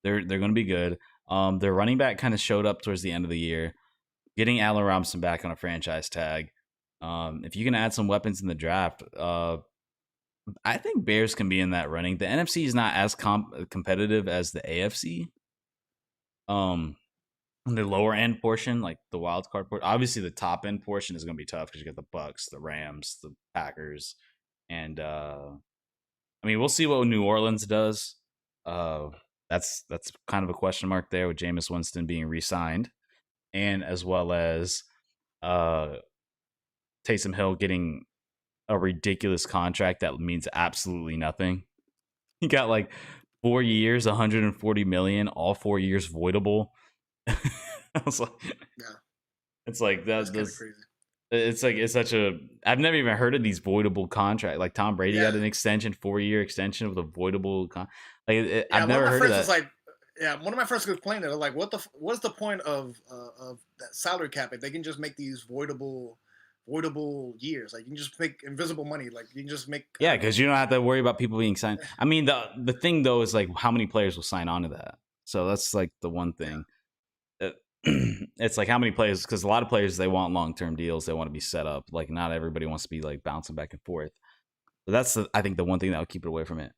they're going to be good. Their running back kind of showed up towards the end of the year. Getting Allen Robinson back on a franchise tag. If you can add some weapons in the draft, I think Bears can be in that running. The NFC is not as competitive as the AFC. The lower end portion, like the wild card portion, obviously the top end portion is going to be tough because you got the Bucks, the Rams, the Packers, and I mean, we'll see what New Orleans does. That's kind of a question mark there with Jameis Winston being re-signed, and as well as Taysom Hill getting a ridiculous contract that means absolutely nothing. He got like 4 years, $140 million, all 4 years voidable. I was like, yeah, it's like that's crazy. It's such a. I've never even heard of these voidable contracts. Like Tom Brady got an extension, 4-year extension with a voidable. I've never heard of that. Like, one of my friends complained that like, what's the point of that salary cap if they can just make these voidable years? Like, you can just make invisible money. Like, you can just make because you don't have to worry about people being signed. I mean, the thing though is like how many players will sign on to that. So that's like the one thing. It's like how many players, because a lot of players, they want long-term deals, they want to be set up. Like, not everybody wants to be like bouncing back and forth. So that's I think the one thing that will keep it away from it.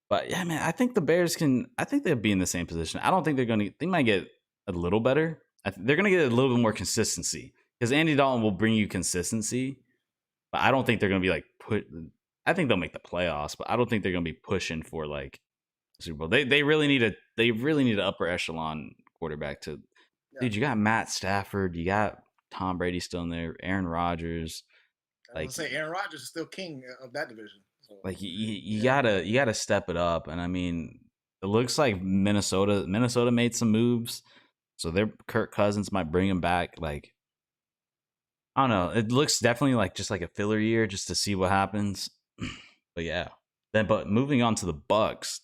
But yeah, man, I think the Bears I think they'll be in the same position. I don't think they might get a little better. They're going to get a little bit more consistency, because Andy Dalton will bring you consistency, but I don't think they're going to be like I think they'll make the playoffs, but I don't think they're going to be pushing for like Super Bowl. They really need an upper echelon quarterback to. Dude, you got Matt Stafford, you got Tom Brady still in there, Aaron Rodgers. I was gonna say Aaron Rodgers is still king of that division. So, like you gotta step it up, and I mean, it looks like Minnesota made some moves, so their Kirk Cousins might bring him back. Like, I don't know, it looks definitely like just like a filler year just to see what happens. But yeah, but moving on to the Bucks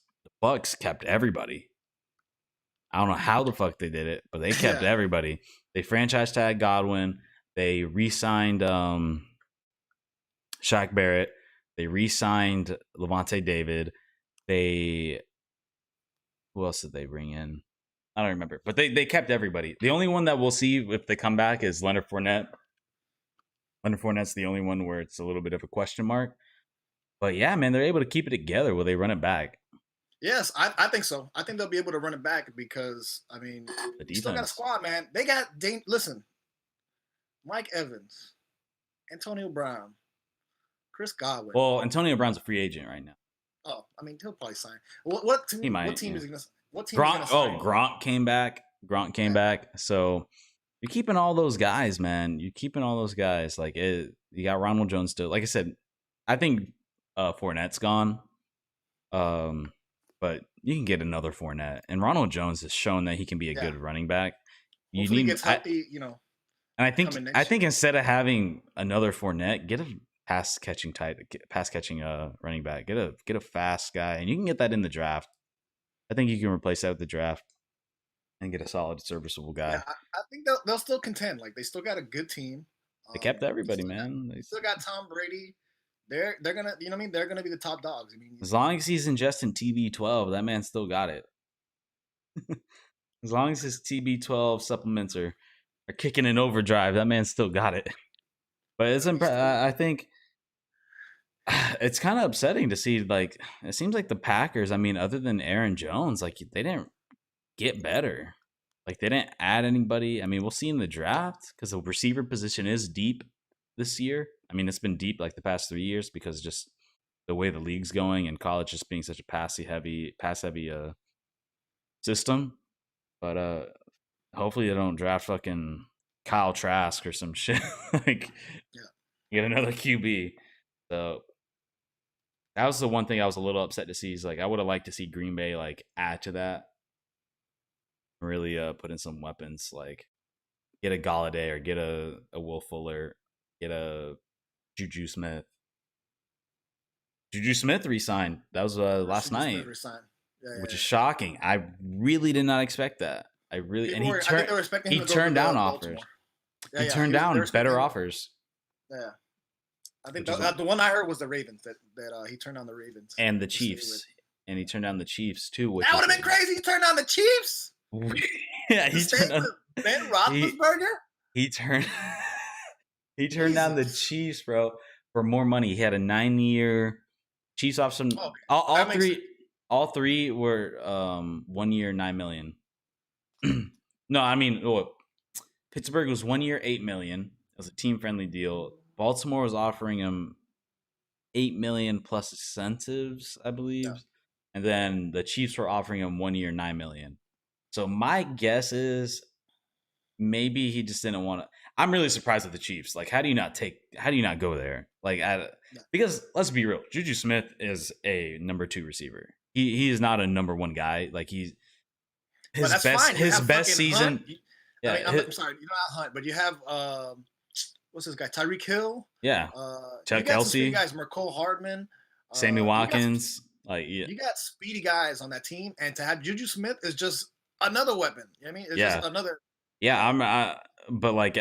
kept everybody. I don't know how the fuck they did it, but they kept everybody. They franchise tagged Godwin. They re-signed Shaq Barrett. They re-signed Levante David. Who else did they bring in? I don't remember. But they kept everybody. The only one that we'll see if they come back is Leonard Fournette. Leonard Fournette's the only one where it's a little bit of a question mark. But yeah, man, they're able to keep it together. Will they run it back? Yes, I think so. I think they'll be able to run it back because, I mean, they still got a squad, man. They got listen, Mike Evans, Antonio Brown, Chris Godwin. Well, Antonio Brown's a free agent right now. Oh, I mean, he'll probably sign. What team is he going to? What team? Gronk came back. Back. So you're keeping all those guys, man. You're keeping all those guys. Like, you got Ronald Jones still. Like I said, I think Fournette's gone. But you can get another Fournette, and Ronald Jones has shown that he can be a good running back. Hopefully he gets healthy, And I think instead of having another Fournette, get a pass catching running back. Get a fast guy, and you can get that in the draft. I think you can replace that with the draft and get a solid, serviceable guy. Yeah, I think they'll still contend. Like, they still got a good team. They kept everybody, man. They still got Tom Brady. They're gonna, you know what I mean? They're gonna be the top dogs. I mean, as long as he's ingesting TB12, that man still got it. As long as his TB12 supplements are kicking in overdrive, that man still got it. But it's I think it's kind of upsetting to see. Like, it seems like the Packers, I mean, other than Aaron Jones, like, they didn't get better. Like, they didn't add anybody. I mean, we'll see in the draft, because the receiver position is deep this year. I mean, it's been deep like the past 3 years because just the way the league's going and college just being such a pass heavy system. But hopefully they don't draft fucking Kyle Trask or some shit. Like, get another QB. So that was the one thing I was a little upset to see. Is like I would have liked to see Green Bay like add to that, really put in some weapons, like get a Galladay or get a Will Fuller, get a Juju Smith. Juju Smith resigned. That was last night, which is shocking. I really did not expect that. I really and he turned down offers. He turned down better offers. Yeah. I think the one I heard was the Ravens that he turned down the Ravens and the Chiefs, and he turned down the Chiefs too. That would have been crazy. He turned down the Chiefs. Yeah, he turned down Ben Roethlisberger. He turned down the Chiefs, bro, for more money. He had a 9-year Chiefs option. All three were 1 year, $9 million. No, I mean, Pittsburgh was 1 year, $8 million. It was a team friendly deal. Baltimore was offering him $8 million plus incentives, I believe, and then the Chiefs were offering him 1 year, $9 million. So my guess is maybe he just didn't want to. I'm really surprised with the Chiefs. Like, how do you not go there? Like, because let's be real, Juju Smith is a number 2 receiver. He is not a number 1 guy. Like his best season. I'm sorry, you don't have Hunt, but you have what's this guy? Tyreek Hill. Yeah. Chuck Kelsey. Guys, Mecole Hardman. Sammy Watkins. You got speedy guys on that team, and to have Juju Smith is just another weapon. You know what I mean? It's just another. Yeah, but like,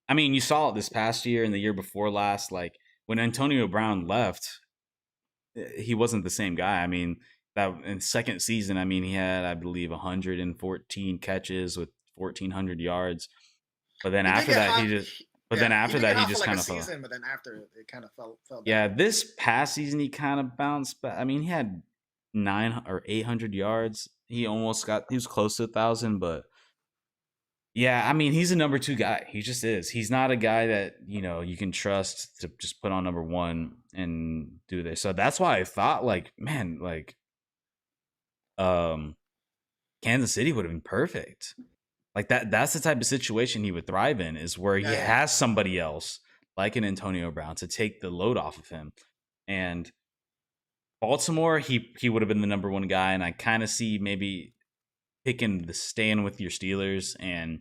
I mean, you saw it this past year and the year before last. Like when Antonio Brown left, he wasn't the same guy. I mean, that in second season, I mean, he had, I believe, 114 catches with 1,400 yards. But then after that, he just. But then after that, he just kind of fell. But then after it kind of fell down. Yeah, this past season he kind of bounced back. I mean, he had 900 or 800 yards. He was close to 1,000, but yeah, I mean, he's a number 2 guy. He just is. He's not a guy that, you can trust to just put on number 1 and do this. So that's why I thought, like, man, like, Kansas City would have been perfect. Like that's the type of situation he would thrive in, is where he has somebody else like an Antonio Brown to take the load off of him. And Baltimore, he would have been the number 1 guy, and I kind of see maybe staying with your Steelers and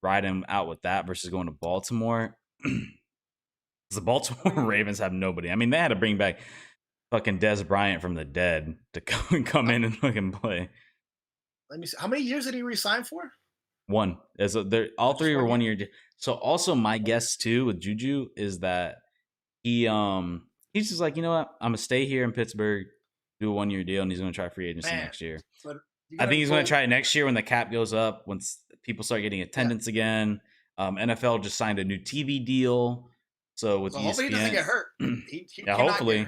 ride him out with that versus going to Baltimore. The Baltimore Ravens have nobody. I mean, they had to bring back fucking Dez Bryant from the dead to come in and fucking play. Let me see. How many years did he resign for? 1. All 3 were 1 year. So also my guess too with Juju is that he's just like, you know what, I'm gonna stay here in Pittsburgh, do a 1 year deal, and he's gonna try free agency next year. I think he's gonna try it next year when the cap goes up, once people start getting attendance again. NFL just signed a new TV deal, so with ESPN, hopefully he doesn't get hurt. Hopefully.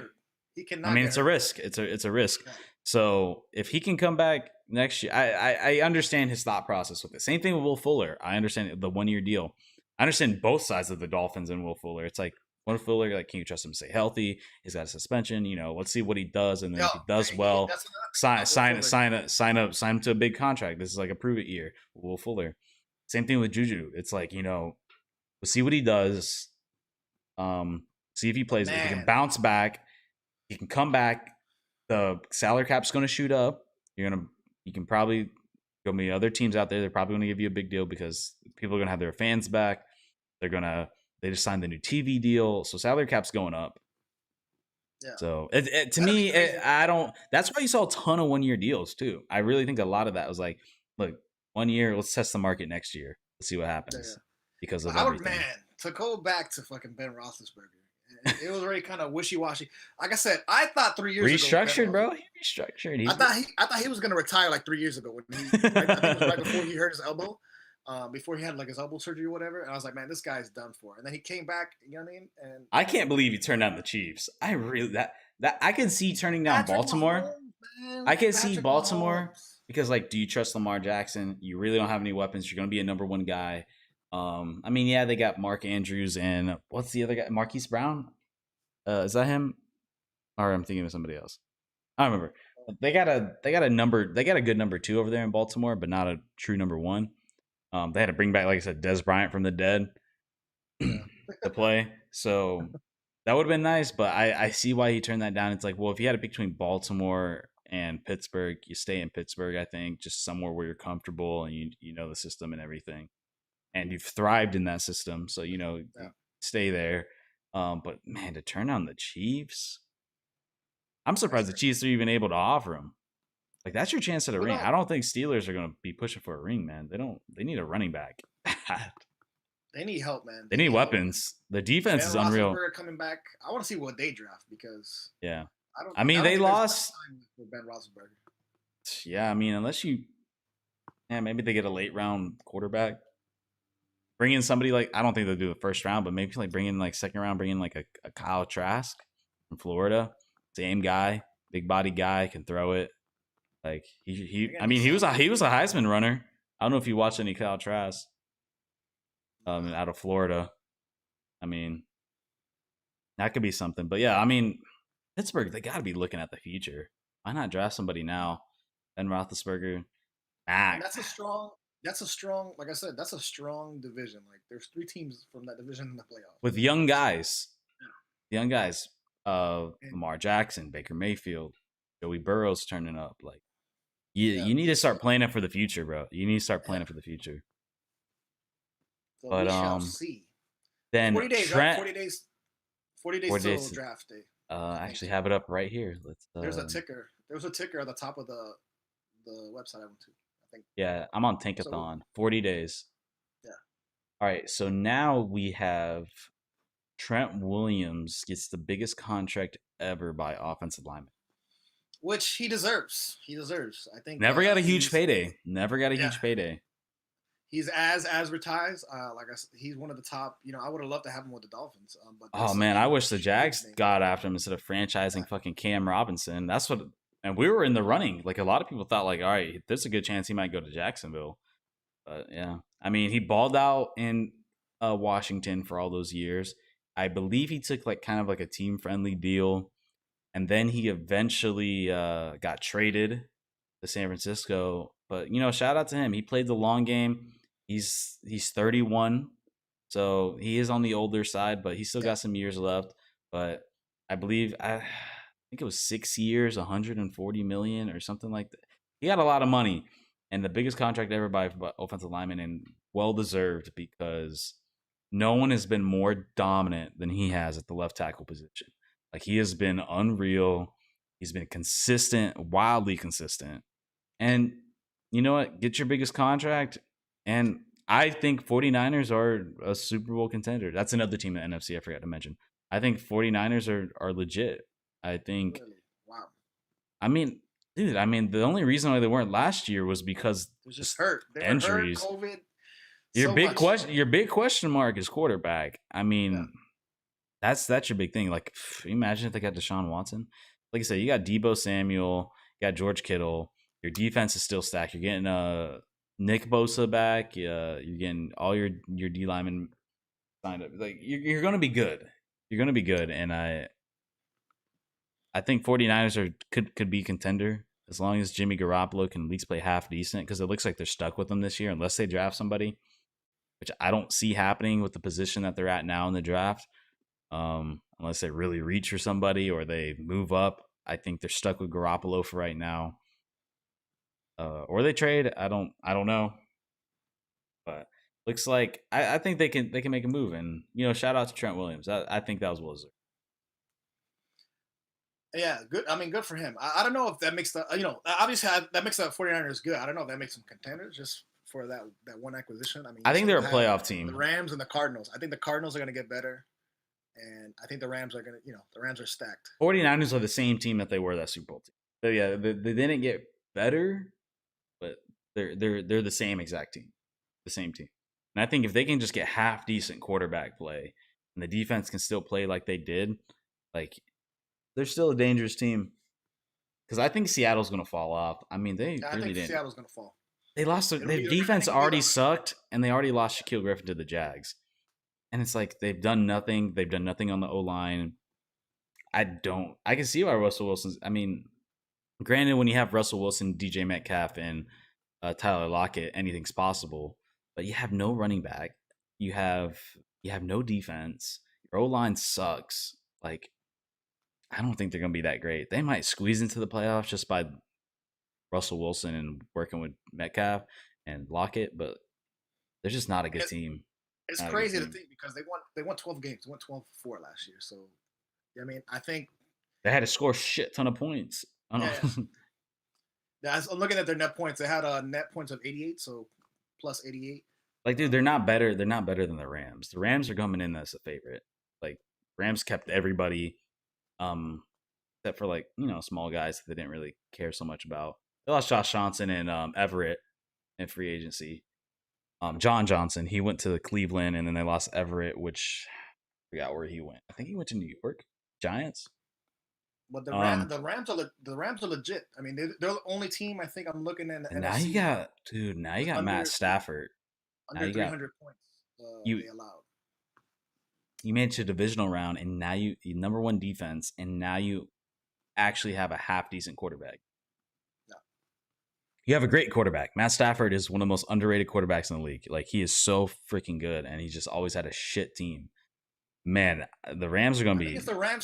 He cannot. I mean, it's a risk. It's a risk. Yeah. So if he can come back next year, I understand his thought process with it. Same thing with Will Fuller. I understand the 1 year deal. I understand both sides of the Dolphins and Will Fuller. It's like, Will Fuller, like, can you trust him to stay healthy? He's got a suspension. Let's see what he does, and then if he does well, sign him to a big contract. This is like a prove it year. Will Fuller. Same thing with Juju. It's like, we'll see what he does. See if he plays. If he can bounce back, he can come back. The salary cap's going to shoot up. You can probably go meet other teams out there. They're probably going to give you a big deal because people are going to have their fans back. They just signed the new TV deal, so salary cap's going up. Yeah. So to me, that's why you saw a ton of 1 year deals too. I really think a lot of that was like, look, 1 year, let's test the market next year. Let's see what happens. Yeah. Because of everything. To go back to fucking Ben Roethlisberger, it was already kind of wishy-washy. Like I said, I thought 3 years restructured, bro. He restructured. I thought he was gonna retire like 3 years ago when I think it was right before he hurt his elbow. Before he had like his elbow surgery or whatever, and I was like, man, this guy's done for. And then he came back, you know what I mean? And I can't believe he turned down the Chiefs. I really that I can see turning down Baltimore. I can see Baltimore because, like, do you trust Lamar Jackson? You really don't have any weapons. You're gonna be a number 1 guy. I mean, yeah, they got Mark Andrews and what's the other guy? Marquise Brown? Is that him? Or I'm thinking of somebody else. I don't remember. They got a good number 2 over there in Baltimore, but not a true number 1. They had to bring back, like I said, Des Bryant from the dead to play. So that would have been nice, but I see why he turned that down. It's like, well, if you had to pick between Baltimore and Pittsburgh, you stay in Pittsburgh, I think, just somewhere where you're comfortable and you know the system and everything. And you've thrived in that system, so stay there. But man, to turn down the Chiefs, I'm surprised the Chiefs are even able to offer him. Like, that's your chance at a ring. I don't think Steelers are going to be pushing for a ring, man. They need a running back. They need help, man. They need weapons. The defense is unreal. Coming back. I want to see what they draft because I mean, they lost for Ben Roethlisberger. Yeah, I mean, unless maybe they get a late round quarterback. Bring in somebody like, I don't think they'll do the first round, but maybe like bring in like second round, bring in like a Kyle Trask from Florida. Same guy, big body guy, can throw it. Like he was a Heisman runner. I don't know if you watched any Kyle Trask out of Florida. I mean, that could be something. But yeah, I mean, Pittsburgh, they got to be looking at the future. Why not draft somebody now? Ben Roethlisberger. That's a strong, like I said, that's a strong division. Like, there's 3 teams from that division in the playoffs. With young guys. Young guys. Lamar Jackson, Baker Mayfield, Joey Burrow's turning up. Like, you need to start planning for the future, bro. You need to start planning for the future. So but we shall see. Then 40 days, right? 40 days. 40 days till draft day. I actually have it up right here. There's a ticker. There's a ticker at the top of the website I went to. I think. Yeah, I'm on Tankathon. 40 days. Yeah. All right, so now we have Trent Williams gets the biggest contract ever by offensive lineman. Which he deserves. I think. Never got a huge payday. Huge payday. He's as advertised. Like I said, he's one of the top. I would have loved to have him with the Dolphins. But I wish the Jags got after him instead of franchising fucking Cam Robinson. That's what. And we were in the running. Like, a lot of people thought, like, all right, there's a good chance he might go to Jacksonville. But yeah, I mean, he balled out in Washington for all those years. I believe he took like kind of like a team friendly deal, and then he eventually got traded to San Francisco. But shout out to him. He played the long game. He's 31, so he is on the older side, but he still got some years left. But I believe I think it was 6 years, 140 million or something like that. He got a lot of money, and the biggest contract ever by offensive lineman, and well deserved, because no one has been more dominant than he has at the left tackle position. Like, he has been unreal. He's been consistent, wildly consistent. And you know what? Get your biggest contract. And I think 49ers are a Super Bowl contender. That's another team in the NFC I forgot to mention. I think 49ers are legit. I think. Really? Wow. I mean, dude, the only reason why they weren't last year was because it was just hurt. Injuries. Hurt, COVID. Your big question mark is quarterback. I mean, that's your big thing. Like, imagine if they got Deshaun Watson. Like I said, you got Deebo Samuel, you got George Kittle. Your defense is still stacked. You're getting Nick Bosa back. You're getting all your D linemen signed up. Like, you're going to be good. You're going to be good, and I think 49ers could be contender as long as Jimmy Garoppolo can at least play half decent, because it looks like they're stuck with them this year unless they draft somebody, which I don't see happening with the position that they're at now in the draft. Unless they really reach for somebody or they move up. I think they're stuck with Garoppolo for right now. Or they trade. I don't know. But looks like I think they can make a move. And shout out to Trent Williams. I think that was well deserved. Yeah, good. I mean, good for him. I don't know if that makes the obviously that makes the 49ers good. I don't know if that makes them contenders just for that one acquisition. I think they're a playoff team. The Rams and the Cardinals. I think the Cardinals are going to get better, and I think the Rams are going to. The Rams are stacked. 49ers are the same team that they were that Super Bowl team. So yeah, they didn't get better, but they're the same exact team, the same team. And I think if they can just get half decent quarterback play, and the defense can still play like they did, like, they're still a dangerous team. Because I think Seattle's going to fall off. I mean, they really didn't. Seattle's going to fall. They lost. Their defense already sucked, and they already lost Shaquille Griffin to the Jags. And it's like they've done nothing. They've done nothing on the O-line. I can see why Russell Wilson's. I mean, Granted, when you have Russell Wilson, DJ Metcalf, and Tyler Lockett, anything's possible. But you have no running back. You have no defense. Your O-line sucks. Like, I don't think they're going to be that great. They might squeeze into the playoffs just by Russell Wilson and working with Metcalf and Lockett, but they're just not a good team. It's crazy to think because they won 12 games. They won 12-4 last year. So, I mean, I think they had to score a shit ton of points. I don't know. Yeah, I'm looking at their net points. They had a net points of 88, so plus 88. Like, dude, they're not better. They're not better than the Rams. The Rams are coming in as a favorite. Like, Rams kept everybody, except for, like, you know, small guys that they didn't really care so much about. They lost Josh Johnson and Everett in free agency. John Johnson, he went to Cleveland, and then they lost Everett, which I forgot where he went. I think he went to New York Giants. But the Rams are legit. I mean, they're the only team I think I'm looking at. Now you got Matt Stafford. Under 300 points they allowed. You made it to a divisional round, and now you number one defense, and now you actually have a half decent quarterback. No. You have a great quarterback. Matt Stafford is one of the most underrated quarterbacks in the league. Like, he is so freaking good, and he's just always had a shit team. Man, the Rams are going to be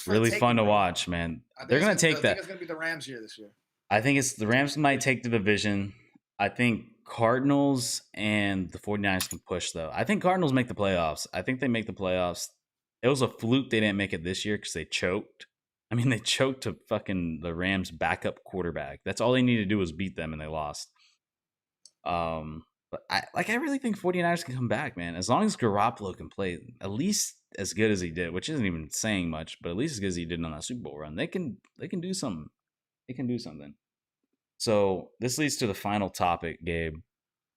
really fun to watch, man. They're going to take that. I think it's going to be the Rams here this year. I think the Rams might take the division. I think Cardinals and the 49ers can push, though. I think Cardinals make the playoffs. I think they make the playoffs. It was a fluke they didn't make it this year because they choked. I mean, they choked to fucking the Rams' backup quarterback. That's all they needed to do was beat them, and they lost. But I really think 49ers can come back, man. As long as Garoppolo can play at least as good as he did, which isn't even saying much, but at least as good as he did on that Super Bowl run, they can do something. They can do something. So this leads to the final topic, Gabe.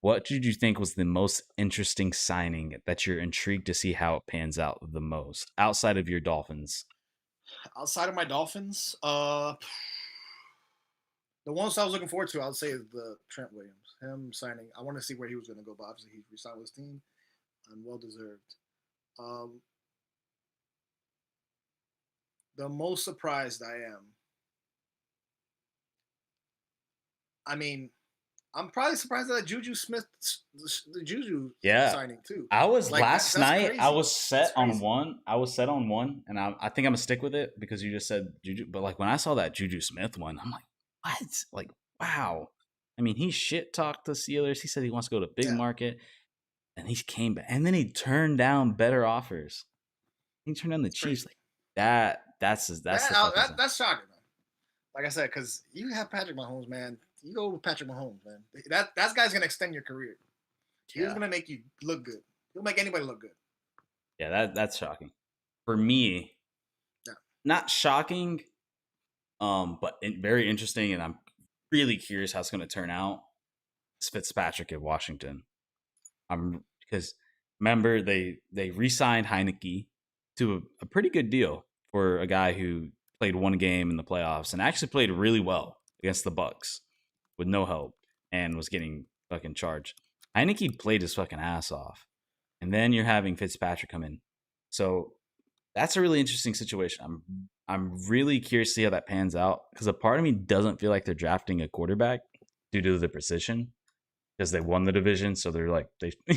What did you think was the most interesting signing that you're intrigued to see how it pans out the most, outside of your Dolphins? Outside of my Dolphins, the ones I was looking forward to, I would say, is the Trent Williams. Him signing, I want to see where he was going to go, but obviously he resigned with his team, and well deserved. The most surprised I am. I mean, I'm probably surprised at Juju Smith, the Juju signing too. I was like, last night. Crazy. I was set on one. And I think I'm gonna stick with it because you just said Juju. But like when I saw that Juju Smith one, I'm like, what? Like, wow. I mean, he shit talked the Steelers. He said he wants to go to big market, and he came back, and then he turned down better offers. He turned down the Chiefs. Like that. That's shocking, man. Like I said, because you have Patrick Mahomes, man. You go with Patrick Mahomes, man. That guy's gonna extend your career. He's gonna make you look good. He'll make anybody look good. Yeah, that's shocking. For me, not shocking, but very interesting, and I'm really curious how it's gonna turn out. It's Fitzpatrick at Washington. Because remember they re-signed Heineke to a pretty good deal for a guy who played one game in the playoffs and actually played really well against the Bucs with no help and was getting fucking charged. Heineke played his fucking ass off. And then you're having Fitzpatrick come in. So that's a really interesting situation. I'm really curious to see how that pans out because a part of me doesn't feel like they're drafting a quarterback due to the precision because they won the division. So they're like,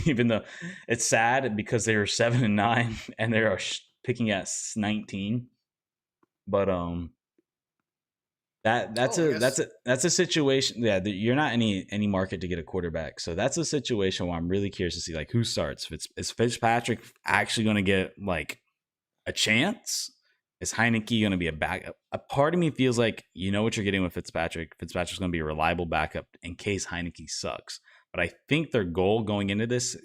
even though it's sad because they were 7-9 and they are picking at 19. But that's a situation. Yeah, you're not any market to get a quarterback, so that's a situation where I'm really curious to see like who starts. Is Fitzpatrick actually going to get like a chance? Is Heineke going to be a backup? A part of me feels like you know what you're getting with Fitzpatrick. Fitzpatrick's going to be a reliable backup in case Heineke sucks. But I think their goal going into this,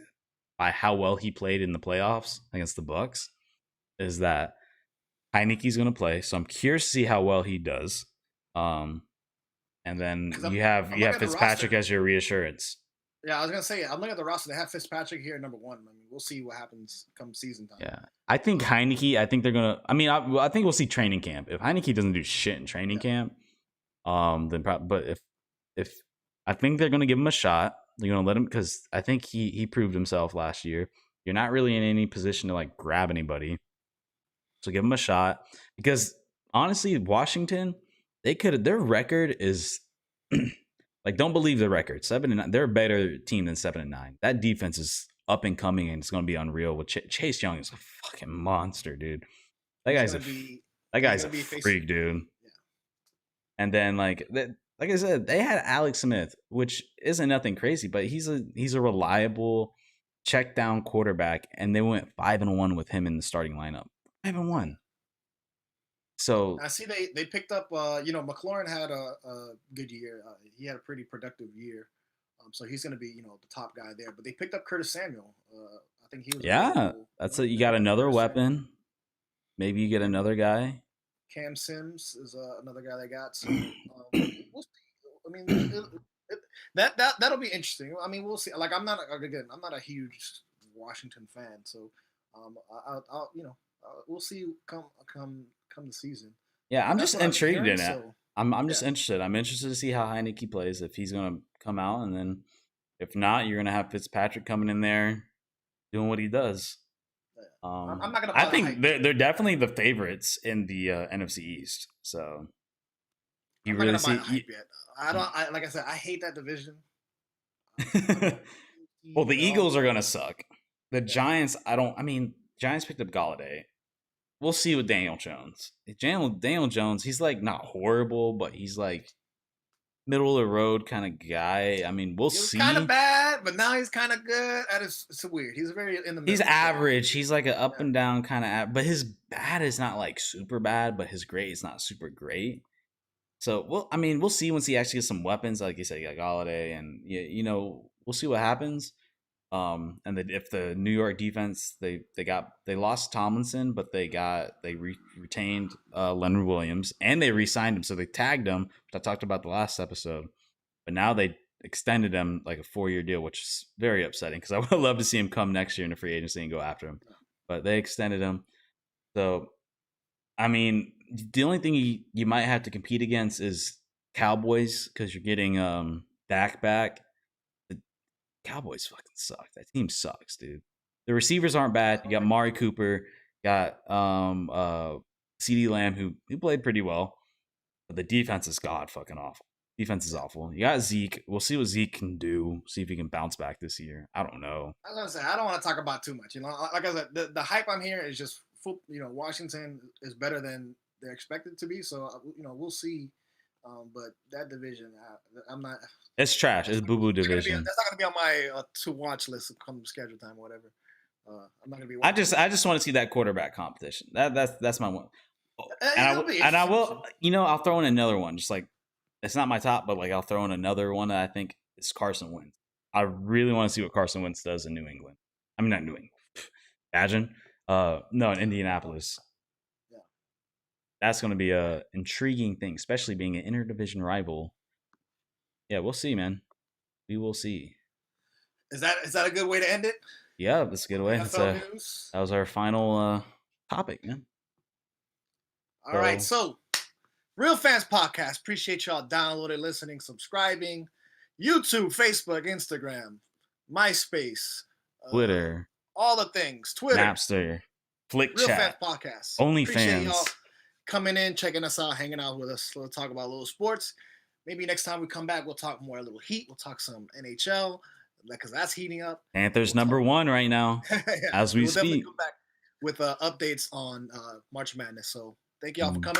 by how well he played in the playoffs against the Bucs, is that Heineke's going to play. So I'm curious to see how well he does. And then you have Fitzpatrick as your reassurance. Yeah, I was gonna say I'm looking at the roster. They have Fitzpatrick here at number 1. I mean, we'll see what happens come season time. Yeah, I think Heineke. I think they're gonna. I mean, I think we'll see training camp. If Heineke doesn't do shit in training camp, then probably. But if I think they're gonna give him a shot, they're gonna let him because I think he proved himself last year. You're not really in any position to like grab anybody, so give him a shot because honestly, Washington. they could. Their record is like, don't believe the record. 7-9. They're a better team than 7-9. That defense is up and coming, and it's going to be unreal. With Chase Young is a fucking monster, dude. That guy's a freak, dude. Yeah. And then like I said, they had Alex Smith, which isn't nothing crazy, but he's a reliable check down quarterback, and they went 5-1 with him in the starting lineup. 5-1. So I see they picked up. McLaurin had a good year. He had a pretty productive year, so he's going to be the top guy there. But they picked up Curtis Samuel. I think he was. Yeah, you got another weapon. Maybe you get another guy. Cam Sims is another guy they got. So we'll see. I mean, that'll be interesting. I mean, we'll see. Like, I'm not a huge Washington fan, so we'll see come the season. Yeah, I'm just intrigued in it. I'm just interested. I'm interested to see how Heineke plays, if he's going to come out, and then if not, you're going to have Fitzpatrick coming in there doing what he does. I'm not gonna. I think they're definitely the favorites in the NFC East. So you really see? I don't. Like I said, I hate that division. Well, the Eagles are gonna suck. The Giants, Giants picked up Galladay. We'll see with Daniel Jones. Daniel Jones, he's like not horrible, but he's like middle of the road kind of guy. I mean, we'll see. Kind of bad, but now he's kind of good. It's weird. He's very in the middle. He's average. He's like an up and down kind of, but his bad is not like super bad, but his great is not super great. So, we'll see once he actually gets some weapons. Like you said, you got Galladay, and we'll see what happens. And if the New York defense, they lost Tomlinson, but they retained Leonard Williams, and they re-signed him. So they tagged him, which I talked about the last episode. But now they extended him like a 4-year deal, which is very upsetting because I would love to see him come next year in the free agency and go after him. But they extended him. So, I mean, the only thing you might have to compete against is Cowboys, because you're getting Dak back. Cowboys fucking suck. That team sucks, dude. The receivers aren't bad. You got Mari Cooper, got CeeDee Lamb, who played pretty well, but the defense is god fucking awful. Defense is awful. You got Zeke. We'll see what Zeke can do. See if he can bounce back this year. I don't know. I was gonna say, I don't want to talk about too much. Like I said, the hype I'm hearing is just Washington is better than they're expected to be. So we'll see. But that division, I'm not. It's trash. It's boo-boo division. That's not gonna be on my to-watch list come schedule time or whatever. I'm not gonna be. I just want to see that quarterback competition. That's my one. And I will. I'll throw in another one. Just like, it's not my top, but like I'll throw in another one that I think is Carson Wentz. I really want to see what Carson Wentz does in New England. I mean, not New England. Imagine. No, in Indianapolis. That's going to be a intriguing thing, especially being an interdivision rival. Yeah, we'll see, man. We will see. Is that a good way to end it? Yeah, that's a good way. That was our final topic, man. All right, so Real Fans Podcast. Appreciate y'all downloading, listening, subscribing. YouTube, Facebook, Instagram, MySpace, Twitter, all the things. Twitter, Napster, Flick Real Chat, Fans Podcast. OnlyFans. Y'all coming in, checking us out, hanging out with us. We'll talk about a little sports. Maybe next time we come back, we'll talk more a little Heat. We'll talk some NHL because that's heating up. Panthers #1 right now, as we speak. Definitely come back with updates on March Madness. So thank y'all for coming.